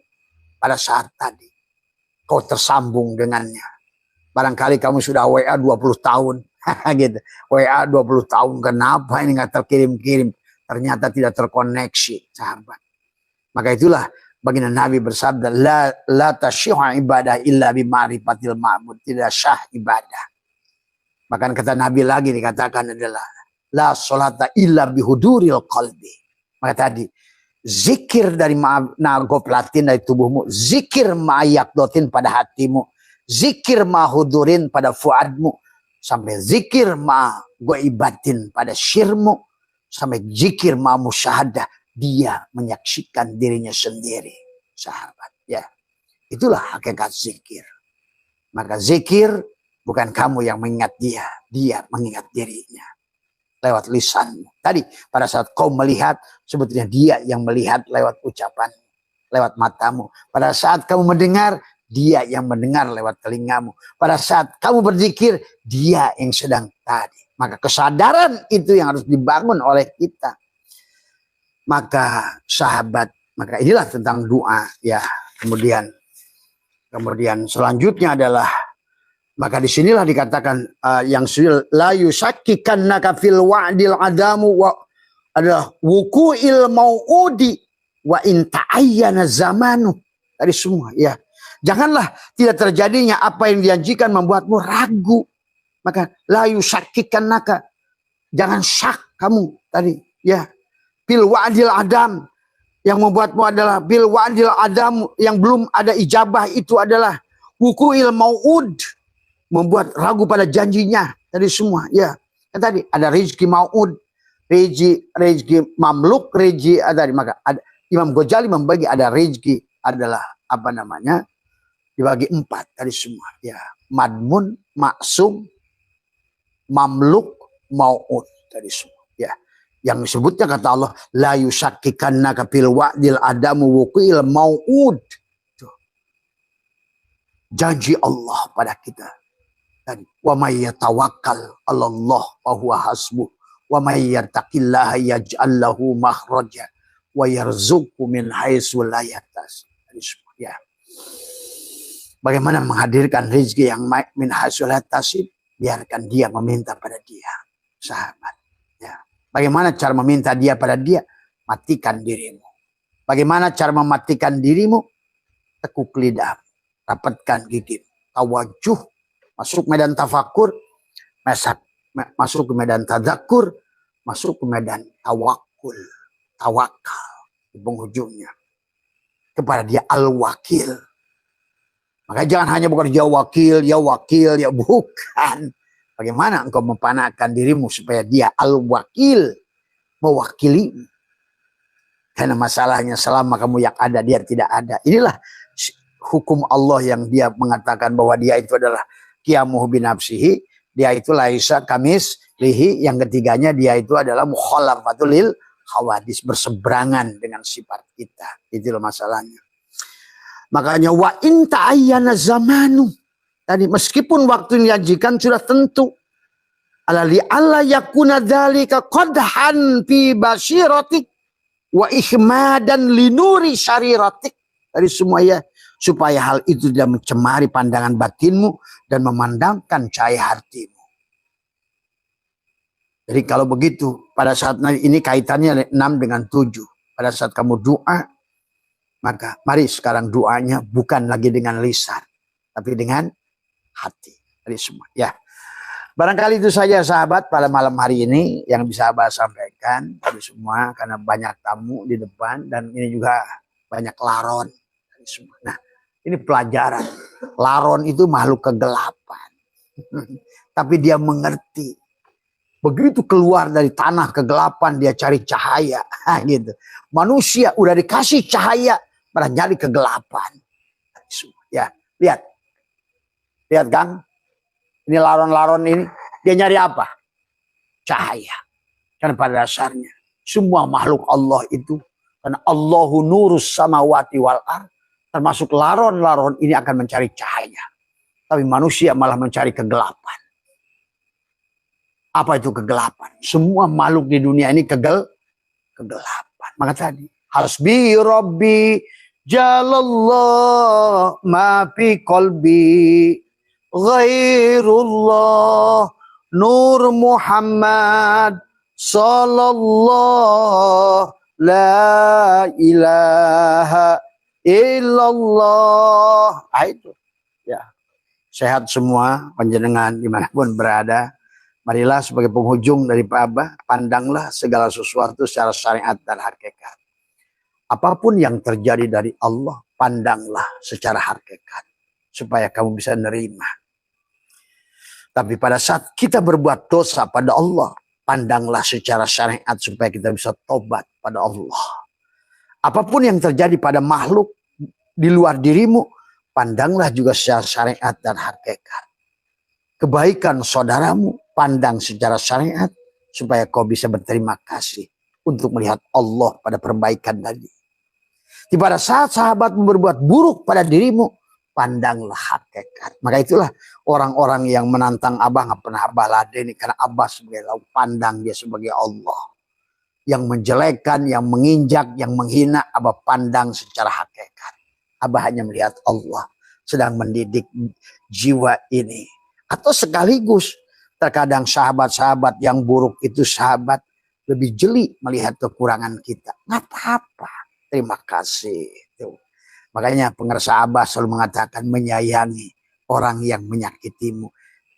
pada saat tadi kau tersambung dengannya. Barangkali kamu sudah WA 20 tahun gitu. WA 20 tahun, kenapa ini nggak terkirim-kirim? Ternyata tidak terkoneksi, sahabat. Maka itulah baginda Nabi bersabda, la tasyihu ibadah illa bima'rifatil ma'bud. Tidak syah ibadah. Bahkan kata Nabi lagi dikatakan adalah, la sholata illa bihuduril qalbi. Maka tadi, zikir dari nagoplatin dari tubuhmu, zikir ma'ayakdotin pada hatimu, zikir ma'hudurin pada fuadmu, sampai zikir ma'goibatin pada syirmu, sampai zikir ma'musyahadah, dia menyaksikan dirinya sendiri, sahabat ya. Itulah hakikat zikir. Maka zikir bukan kamu yang mengingat dia, dia mengingat dirinya lewat lisanmu. Tadi pada saat kau melihat, sebetulnya dia yang melihat lewat ucapan, lewat matamu. Pada saat kamu mendengar, dia yang mendengar lewat telingamu. Pada saat kamu berzikir, dia yang sedang tadi. Maka kesadaran itu yang harus dibangun oleh kita. Maka sahabat, maka inilah tentang doa ya. Kemudian selanjutnya adalah, maka disinilah dikatakan yang la yusakkikannaka fil wa'dil adamu wa adalah wuku'il mau'udi wa in ta'ayyana zamanu. Tadi semua ya. Janganlah tidak terjadinya apa yang dijanjikan membuatmu ragu. Maka la yusakkikannaka, jangan syak kamu tadi ya. Bil wa'dil adam, yang membuatmu adalah bil wa'dil adam, yang belum ada ijabah itu adalah wuku'il mau'ud, membuat ragu pada janjinya. Tadi semua ya. Tadi ada rezeki mau'ud, rezeki mamluk, rezeki ada. Maka ada, Imam Ghazali membagi ada rezeki adalah apa namanya, dibagi 4 tadi semua ya. Madmun, maksum, mamluk, mau'ud tadi semua ya. Yang disebutnya kata Allah, la yusakkikannaka fil wa'dil adamu wuqil mau'ud. Janji Allah pada kita. Dan wa may yatawakkal 'alallah fa huwa hasbuh wa may yattaqillaha yaj'al lahu makhraja wa yarzuqhu min haitsu la yahtasib. Ya. Bagaimana menghadirkan rezeki yang min haitsu la yahtasib? Biarkan dia meminta pada dia, sahabat. Ya. Bagaimana cara meminta dia pada dia? Matikan dirimu. Bagaimana cara mematikan dirimu? Tekuk lidah, rapatkan gigi, tawajuh, masuk medan tafakur, masuk ke medan tadzakur, masuk ke medan tawakul, tawakal di penghujungnya kepada dia al-wakil. Maka jangan hanya bukan ya wakil, ya bukan. Bagaimana engkau mempanahkan dirimu supaya dia al-wakil, mewakili. Karena masalahnya selama kamu yang ada, dia tidak ada. Inilah hukum Allah yang dia mengatakan bahwa dia itu adalah qiyamuhu binafsihi. Dia itu laisa kamis lihi. Yang ketiganya dia itu adalah mukhalafatul lil hawadis, berseberangan dengan sifat kita. Itulah masalahnya. Makanya wa in ta'ayyana zamanu. Tadi meskipun waktu yang dijanjikan sudah tentu. Alali alla yakuna dzalika qadhan fi basyiratik wa ihmadan linuri syariratik. Dari semua ya, supaya hal itu tidak mencemari pandangan batinmu dan memandangkan cahaya hatimu. Jadi kalau begitu, pada saat ini kaitannya 6 dengan 7. Pada saat kamu doa, maka mari sekarang doanya bukan lagi dengan lisan, tapi dengan hati. Dari semua ya. Barangkali itu saja sahabat pada malam hari ini yang bisa Abah sampaikan tadi semua, karena banyak tamu di depan dan ini juga banyak laron. Nah, ini pelajaran. Laron itu makhluk kegelapan. Tapi dia mengerti. Begitu keluar dari tanah kegelapan dia cari cahaya. Gitu. Manusia udah dikasih cahaya pada nyari kegelapan. Ya, lihat. Lihat Kang. Ini laron-laron ini, dia nyari apa? Cahaya. Karena pada dasarnya, semua makhluk Allah itu, karena Allahu nurus samawati wal ardh, termasuk laron-laron ini akan mencari cahaya. Tapi manusia malah mencari kegelapan. Apa itu kegelapan? Semua makhluk di dunia ini kegelapan. Maka tadi, hasbi rabbi jalallah ma fi qalbi ghairullah nur Muhammad sallallahu la ilaha illallah. Itu ya, sehat semua panjenengan dimanapun berada. Marilah sebagai penghujung dari Pak Abah, pandanglah segala sesuatu secara syariat dan hakikat. Apapun yang terjadi dari Allah, pandanglah secara hakikat supaya kamu bisa nerima. Tapi pada saat kita berbuat dosa pada Allah, pandanglah secara syariat supaya kita bisa tobat pada Allah. Apapun yang terjadi pada makhluk di luar dirimu, pandanglah juga secara syariat dan hakikat. Kebaikan saudaramu, pandang secara syariat supaya kau bisa berterima kasih untuk melihat Allah pada perbaikan tadi. Di pada saat sahabatmu berbuat buruk pada dirimu, pandanglah hakikat. Maka itulah orang-orang yang menantang Abah nggak pernah Abah ladeni, karena Abah sebagai pandang dia sebagai Allah. Yang menjelekan, yang menginjak, yang menghina, Abah pandang secara hakikat. Abah hanya melihat Allah sedang mendidik jiwa ini. Atau sekaligus terkadang sahabat-sahabat yang buruk itu sahabat lebih jeli melihat kekurangan kita. Nggak apa-apa. Terima kasih. Tuh. Makanya pengersa Abah selalu mengatakan menyayangi orang yang menyakitimu.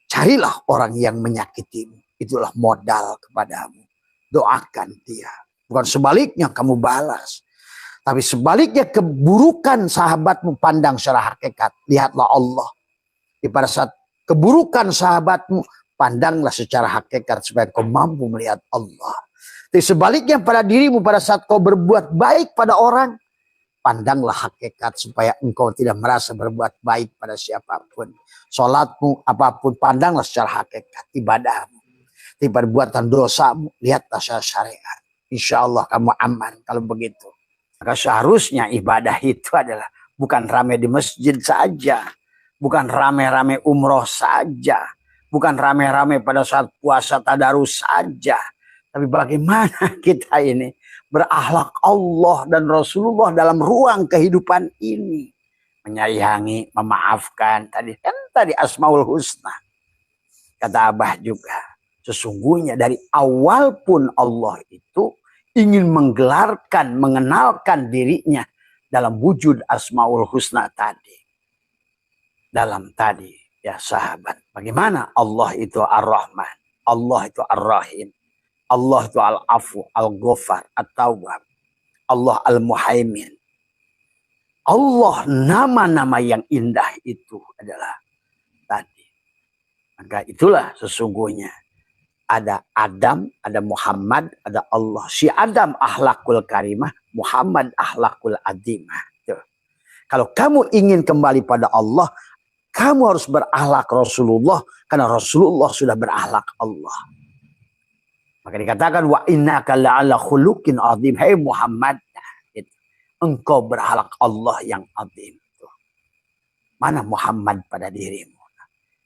Carilah orang yang menyakitimu. Itulah modal kepadamu. Doakan dia. Bukan sebaliknya kamu balas. Tapi sebaliknya keburukan sahabatmu pandang secara hakikat. Lihatlah Allah. Di pada saat keburukan sahabatmu, pandanglah secara hakikat supaya kau mampu melihat Allah. Tapi sebaliknya pada dirimu pada saat kau berbuat baik pada orang, pandanglah hakikat supaya engkau tidak merasa berbuat baik pada siapapun. Sholatmu, apapun, pandanglah secara hakikat ibadahmu. Tapi perbuatan dosamu, lihatlah secara syariat. Insya Allah kamu aman kalau begitu. Maka seharusnya ibadah itu adalah bukan rame di masjid saja. Bukan rame-rame umroh saja. Bukan rame-rame pada saat puasa tadarus saja. Tapi bagaimana kita ini berakhlak Allah dan Rasulullah dalam ruang kehidupan ini. Menyayangi, memaafkan. Tadi Asmaul Husna. Kata Abah juga. Sesungguhnya dari awal pun Allah itu ingin menggelarkan, mengenalkan dirinya dalam wujud Asmaul Husna tadi. Dalam tadi ya sahabat, bagaimana Allah itu Ar-Rahman, Allah itu Ar-Rahim, Allah itu Al-Afu, Al-Ghafar, At-Tawwab, Allah Al-Muhaimin. Allah nama-nama yang indah itu adalah tadi. Maka itulah sesungguhnya ada Adam, ada Muhammad, ada Allah. Si Adam akhlakul karimah, Muhammad akhlakul adimah. Tuh. Kalau kamu ingin kembali pada Allah, kamu harus berakhlak Rasulullah karena Rasulullah sudah berakhlak Allah. Maka dikatakan wa innaka la'ala khuluqin azim. Hai Muhammad, engkau berakhlak Allah yang azim. Mana Muhammad pada dirimu?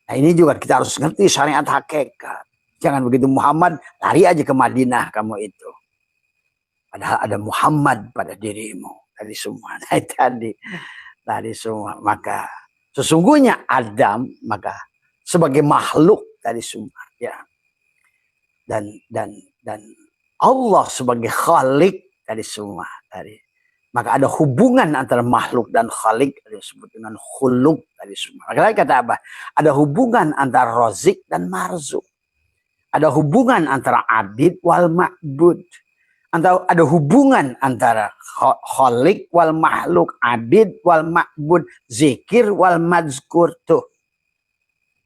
Nah ini juga kita harus ngerti syariat hakikat. Jangan begitu Muhammad lari aja ke Madinah kamu itu. Padahal ada Muhammad pada dirimu. Tadi semua. Nah, tadi semua. Maka sesungguhnya Adam maka sebagai makhluk tadi semua ya. Dan Allah sebagai khalik tadi semua tadi. Maka ada hubungan antara makhluk dan khalik, disebut dengan khuluk tadi semua. Maka kata apa? Ada hubungan antara rozik dan marzuk. Ada hubungan antara abid wal ma'bud. Ada hubungan antara khalik wal makhluk, abid wal ma'bud, zikir wal mazkur. Tuh.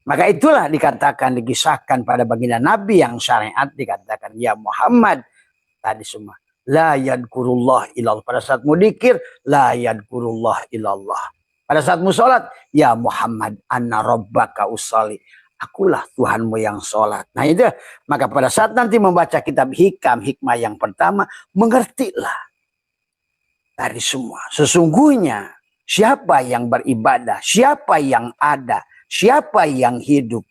Maka itulah dikatakan, dikisahkan pada baginda Nabi yang syariat dikatakan, ya Muhammad tadi semua. La yadkurullah illallah. Pada saat mau dikir, la yadkurullah illallah. Pada saat mau sholat, ya Muhammad, anna rabbaka usalli. Akulah Tuhanmu yang sholat. Nah itu, maka pada saat nanti membaca kitab hikmah yang pertama, mengertilah dari semua. Sesungguhnya, siapa yang beribadah, siapa yang ada, siapa yang hidup,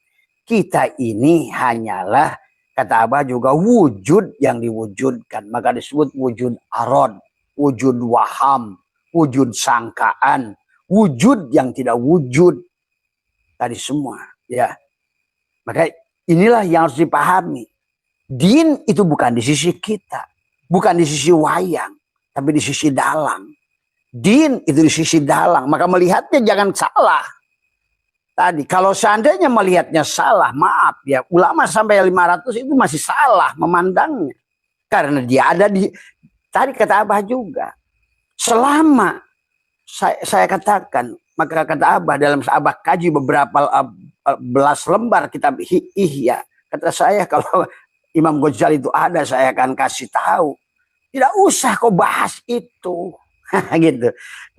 kita ini hanyalah, kata Abah juga, wujud yang diwujudkan. Maka disebut wujud arad, wujud waham, wujud sangkaan, wujud yang tidak wujud. Tadi semua. Ya. Maka inilah yang harus dipahami. Din itu bukan di sisi kita. Bukan di sisi wayang. Tapi di sisi dalam. Din itu di sisi dalam. Maka melihatnya jangan salah. Tadi, kalau seandainya melihatnya salah, maaf ya, ulama sampai 500 itu masih salah memandangnya. Karena dia ada di, tadi kata Abah juga, selama saya katakan, maka kata Abah dalam Abah kaji beberapa belas lembar kitab Ihya, kata saya kalau Imam Ghazali itu ada, saya akan kasih tahu. Tidak usah kau bahas itu. Gitu.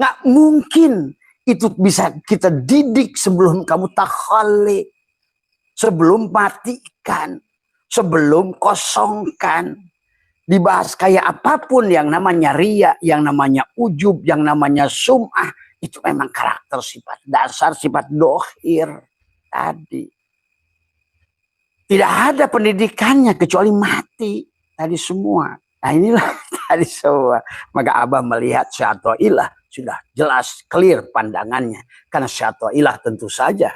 Nggak mungkin. Itu bisa kita didik sebelum kamu takhali. Sebelum matikan. Sebelum kosongkan. Dibahas kayak apapun yang namanya riya, yang namanya ujub, yang namanya sum'ah. Itu memang karakter sifat dasar, sifat dohir. Tadi. Tidak ada pendidikannya kecuali mati. Tadi semua. Nah inilah tadi semua. Maka Abah melihat Syato'ilah. Sudah jelas, clear pandangannya. Karena Syato'ilah tentu saja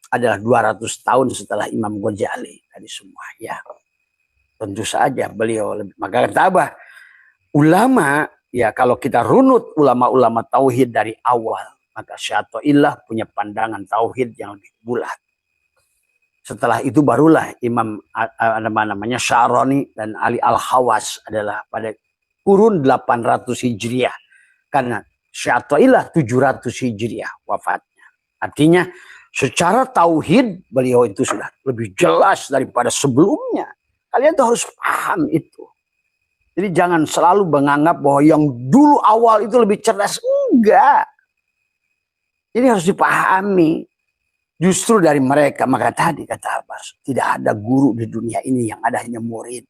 adalah 200 tahun setelah Imam Ghazali. Tadi semua ya. Tentu saja beliau lebih. Maka kata Abah, ulama, ya kalau kita runut ulama-ulama tauhid dari awal, maka Syato'ilah punya pandangan tauhid yang lebih bulat. Setelah itu barulah Imam namanya Sya'rani dan Ali Al-Khawas adalah pada kurun 800 Hijriah. Karena Syato'ilah 700 Hijriah wafatnya. Artinya secara tauhid beliau itu sudah lebih jelas daripada sebelumnya. Kalian tuh harus paham itu. Jadi jangan selalu menganggap bahwa yang dulu awal itu lebih cerdas. Enggak. Ini harus dipahami. Justru dari mereka, maka tadi kata Abbas, tidak ada guru di dunia ini yang ada hanya murid.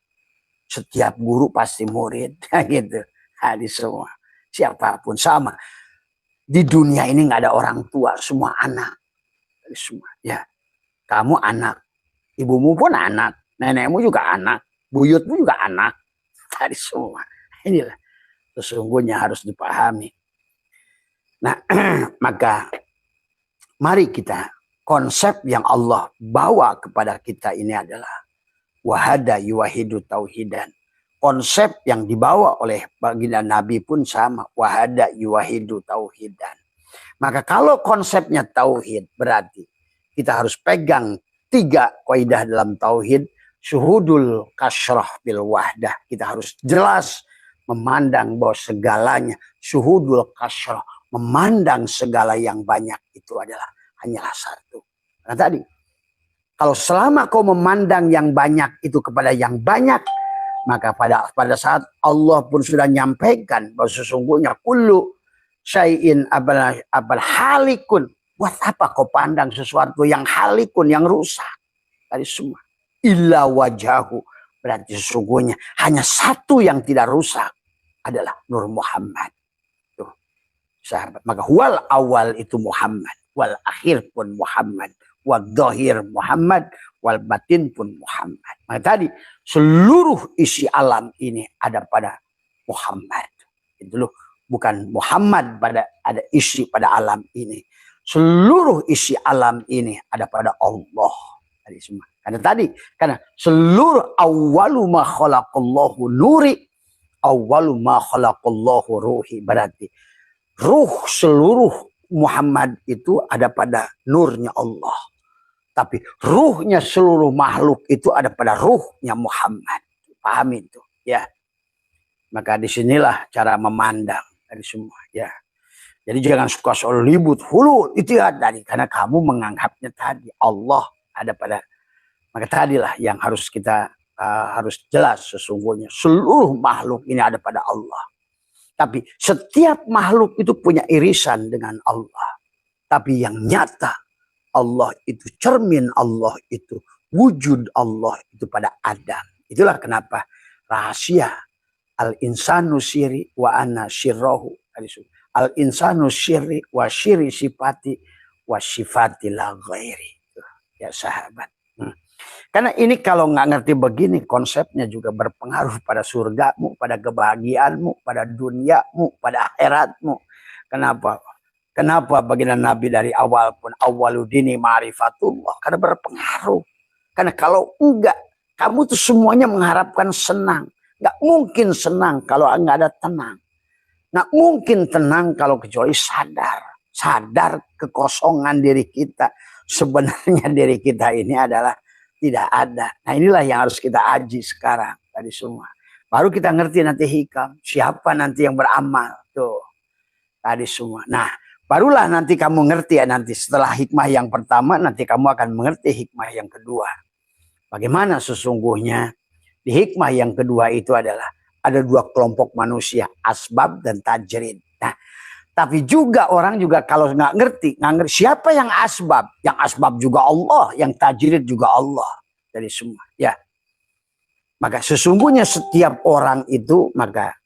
Setiap guru pasti murid. Gitu. Hadis semua. Siapapun sama. Di dunia ini nggak ada orang tua, semua anak. Semua, ya. Kamu anak. Ibumu pun anak. Nenekmu juga anak. Buyutmu juga anak. Tadi semua. Inilah. Sesungguhnya harus dipahami. Nah, maka mari kita, konsep yang Allah bawa kepada kita ini adalah wahada yuwahidu tauhidan. Konsep yang dibawa oleh baginda Nabi pun sama. Wahada yuwahidu tauhidan. Maka kalau konsepnya tauhid berarti kita harus pegang 3 kaidah dalam tauhid. Syuhudul kasyrah bil wahdah. Kita harus jelas memandang bahwa segalanya. Syuhudul kasyrah. Memandang segala yang banyak itu adalah hanyalah satu. Nah tadi. Kalau selama kau memandang yang banyak itu kepada yang banyak. Maka pada saat Allah pun sudah nyampaikan bahwa sesungguhnya kullu syai'in abal halikun. Buat apa kau pandang sesuatu yang halikun, yang rusak? Tadi semua. Illa wajahu. Berarti sesungguhnya hanya satu yang tidak rusak adalah Nur Muhammad. Tuh, sahabat. Maka wal awal itu Muhammad. Wal akhir pun Muhammad. Wal dhahir Muhammad. Wal batin pun Muhammad. Maka tadi seluruh isi alam ini ada pada Muhammad. Itu loh, bukan Muhammad ada isi pada alam ini. Seluruh isi alam ini ada pada Allah. Tadi semua. Karena seluruh awwalu ma khalaqallahu nuri. Awwalu ma khalaqallahu ruhi. Berarti ruh seluruh Muhammad itu ada pada nurnya Allah. Tapi ruhnya seluruh makhluk itu ada pada ruhnya Muhammad. Pahami itu ya. Maka disinilah cara memandang dari semua ya. Jadi jangan suka soal ribut hulul itu ya tadi, karena kamu menganggapnya tadi Allah ada pada, maka tadilah yang harus kita harus jelas sesungguhnya seluruh makhluk ini ada pada Allah. Tapi setiap makhluk itu punya irisan dengan Allah. Tapi yang nyata Allah itu cermin, Allah itu wujud, Allah itu pada Adam. Itulah kenapa rahasia al-insanu syiri wa ana syirrohu. Al-insanu syiri wa syiri sifati wa sifati la ghairi. Ya sahabat. Karena ini kalau nggak ngerti begini, konsepnya juga berpengaruh pada surgamu, pada kebahagiaanmu, pada duniamu, pada akhiratmu. Kenapa? Kenapa baginda Nabi dari awal pun awaludini ma'rifatullah? Karena berpengaruh. Karena kalau enggak, kamu tuh semuanya mengharapkan senang. Nggak mungkin senang kalau nggak ada tenang. Nggak mungkin tenang kalau kecuali sadar. Sadar kekosongan diri kita. Sebenarnya diri kita ini adalah tidak ada. Nah inilah yang harus kita aji sekarang. Tadi semua. Baru kita ngerti nanti hikam. Siapa nanti yang beramal. Tuh. Tadi semua. Nah barulah nanti kamu ngerti ya. Nanti setelah hikmah yang pertama. Nanti kamu akan mengerti hikmah yang kedua. Bagaimana sesungguhnya. Di hikmah yang kedua itu adalah. Ada dua kelompok manusia, asbab dan tajrid. Nah, tapi juga orang juga kalau nggak ngerti siapa yang asbab. Yang asbab juga Allah, yang tajrid juga Allah. Dari semua, ya. Maka sesungguhnya setiap orang itu, maka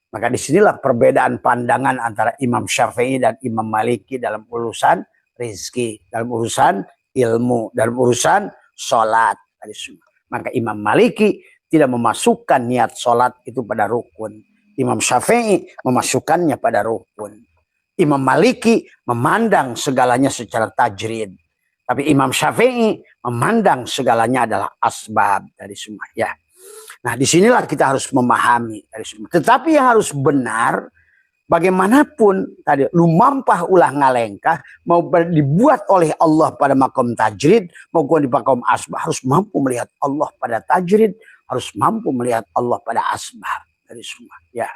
disinilah perbedaan pandangan antara Imam Syafi'i dan Imam Maliki dalam urusan rezeki, dalam urusan ilmu, dalam urusan sholat. Dari semua. Maka Imam Maliki tidak memasukkan niat sholat itu pada rukun. Imam Syafi'i memasukkannya pada rukun. Imam Maliki memandang segalanya secara tajrid. Tapi Imam Syafi'i memandang segalanya adalah asbab dari semua. Ya. Nah disinilah kita harus memahami dari semua. Tetapi yang harus benar, bagaimanapun tadi lumampah ulah ngalengkah, mau dibuat oleh Allah pada makom tajrid, maupun di makom asbab, harus mampu melihat Allah pada tajrid, harus mampu melihat Allah pada asbab dari semua. Ya.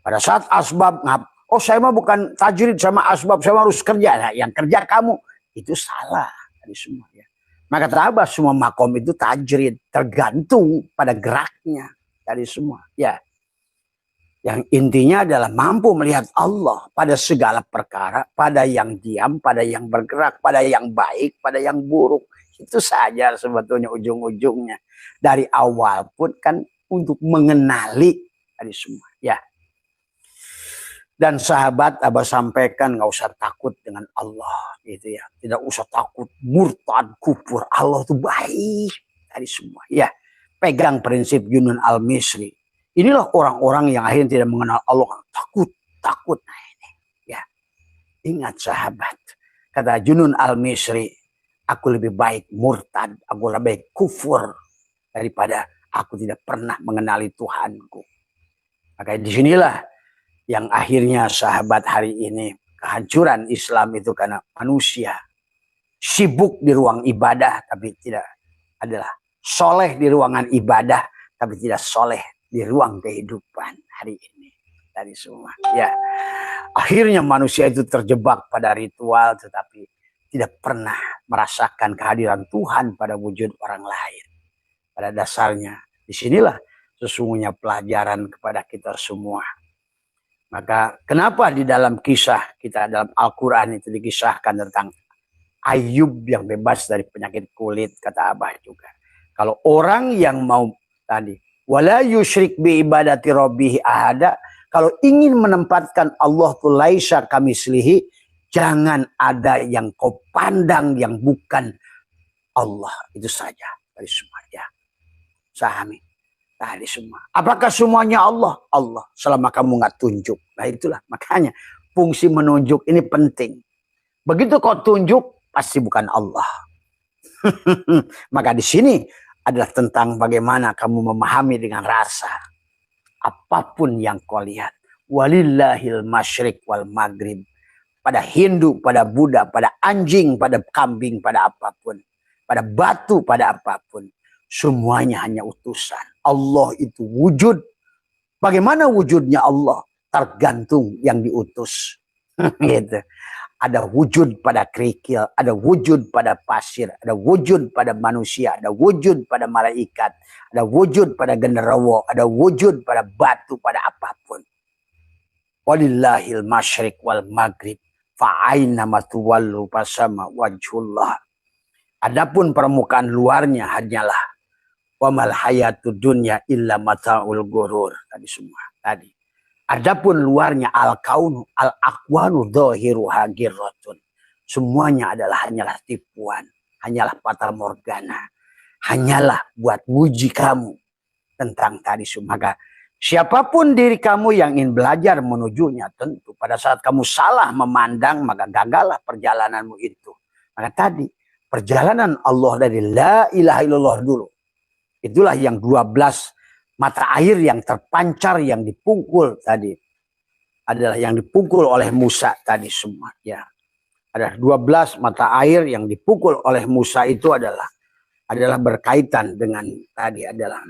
Pada saat asbab, oh saya mah bukan tajrid sama asbab, saya harus kerja. Nah, yang kerja kamu itu salah dari semua. Ya. Maka terabas semua makom itu tajrid, tergantung pada geraknya dari semua. Ya. Yang intinya adalah mampu melihat Allah pada segala perkara, pada yang diam, pada yang bergerak, pada yang baik, pada yang buruk. Itu saja sebetulnya ujung-ujungnya. Dari awal pun kan untuk mengenali dari semua. Ya. Dan sahabat Abah sampaikan nggak usah takut dengan Allah. Gitu ya. Tidak usah takut murtad kufur. Allah itu baik dari semua. Ya. Pegang prinsip Junun Al-Misri. Inilah orang-orang yang akhirnya tidak mengenal Allah. Takut. Nah ini. Ya. Ingat sahabat. Kata Junun Al-Misri. Aku lebih baik murtad. Aku lebih baik kufur. Daripada aku tidak pernah mengenali Tuhanku. Maka disinilah yang akhirnya sahabat hari ini. Kehancuran Islam itu karena manusia. Sibuk di ruang ibadah. Tapi tidak adalah soleh di ruangan ibadah. Tapi tidak soleh di ruang kehidupan hari ini. Dari semua. Ya. Akhirnya manusia itu terjebak pada ritual. Tetapi tidak pernah merasakan kehadiran Tuhan pada wujud orang lain. Pada dasarnya, disinilah sesungguhnya pelajaran kepada kita semua. Maka kenapa di dalam kisah kita dalam Al-Quran itu dikisahkan tentang Ayub yang bebas dari penyakit kulit, kata Abah juga. Kalau orang yang mau tadi, wala yusyrik bi ibadati rabbih ahada, kalau ingin menempatkan Allah tu laisa kamislihi, jangan ada yang kau pandang yang bukan Allah. Itu saja dari semuanya. Sahami tadi semua. Apakah semuanya Allah? Allah. Selama kamu nggak tunjuk. Nah itulah makanya fungsi menunjuk ini penting. Begitu kau tunjuk pasti bukan Allah. Maka di sini adalah tentang bagaimana kamu memahami dengan rasa. apapun yang kau lihat. Walillahil masyriq wal maghrib. Pada Hindu, pada Buddha, pada anjing, pada kambing, pada apapun. Pada batu, pada apapun. Semuanya hanya utusan. Allah itu wujud. Bagaimana wujudnya Allah? Tergantung yang diutus. Gitu. Ada wujud pada kerikil, ada wujud pada pasir, ada wujud pada manusia, ada wujud pada malaikat, ada wujud pada genderuwo, ada wujud pada batu, pada apapun. Walillahil masyriq wal maghrib fa'aina matuwallu fasama wajhullah. Adapun permukaan luarnya hanyalah wamal hayatud dunya illa mata'ul ghurur. Tadi semua tadi. Adapun luarnya al-kaunu al-aqwanu dhahiru hagirratun. Semuanya adalah hanyalah tipuan, hanyalah fata morgana, hanyalah buat muji kamu tentang tadi semua. Maka siapapun diri kamu yang ingin belajar menujunya, tentu pada saat kamu salah memandang, maka gagallah perjalananmu itu. Maka tadi perjalanan Allah dari la ilaha illallah dulu. Itulah yang 12 mata air yang terpancar, yang dipukul tadi. Adalah yang dipukul oleh Musa tadi semua. Ya. Ada 12 mata air yang dipukul oleh Musa itu adalah berkaitan dengan tadi adalah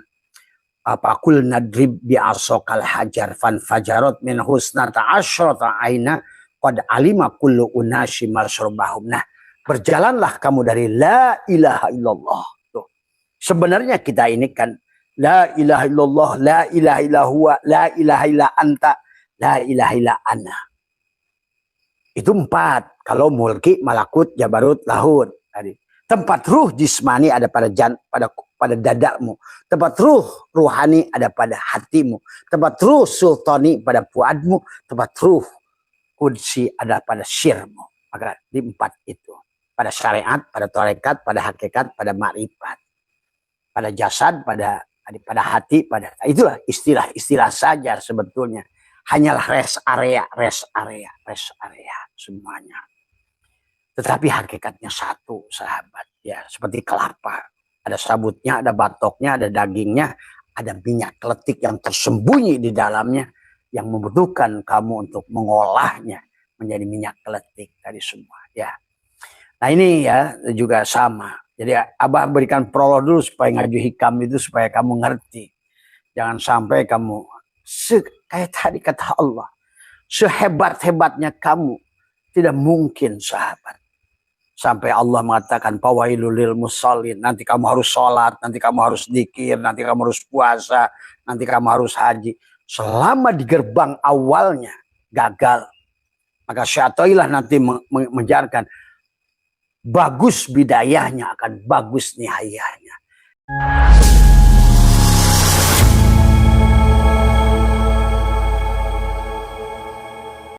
apa kul nadrib bi asokal hajar fan fajarot min husnata asyrata aina qad alima kullu unasi masyrbahum. Nah, berjalanlah kamu dari la ilaha illallah. Tuh. Sebenarnya kita ini kan la ilaha illallah, la ilaha illa huwa, la ilaha illa anta, la ilaha illa ana. Itu 4. Kalau mulki, malakut, jabarut, lahut. Tadi. Tempat ruh jismani ada pada dadamu. Tempat ruh ruhani ada pada hatimu. Tempat ruh sultani pada fuadmu. Tempat ruh kudsi ada pada sirmu. Maka di 4 itu. Pada syariat, pada tarekat, pada hakikat, pada ma'rifat. Pada jasad, pada hati, pada itulah istilah saja sebetulnya. Hanyalah rest area semuanya. Tetapi hakikatnya satu, sahabat. Ya, seperti kelapa. Ada sabutnya, ada batoknya, ada dagingnya, ada minyak keletik yang tersembunyi di dalamnya yang membutuhkan kamu untuk mengolahnya menjadi minyak keletik tadi semua. Ya. Nah ini ya juga sama. Jadi Abah berikan prolog dulu supaya ngaju hikam itu supaya kamu ngerti. Jangan sampai kamu kayak tadi kata Allah. Sehebat-hebatnya kamu tidak mungkin sahabat. Sampai Allah mengatakan fawailul lil musallin. Nanti kamu harus sholat, nanti kamu harus dzikir, nanti kamu harus puasa, nanti kamu harus haji. Selama di gerbang awalnya gagal. Maka syaitanlah nanti menjarkan. Bagus bidayahnya akan bagus nihayahnya.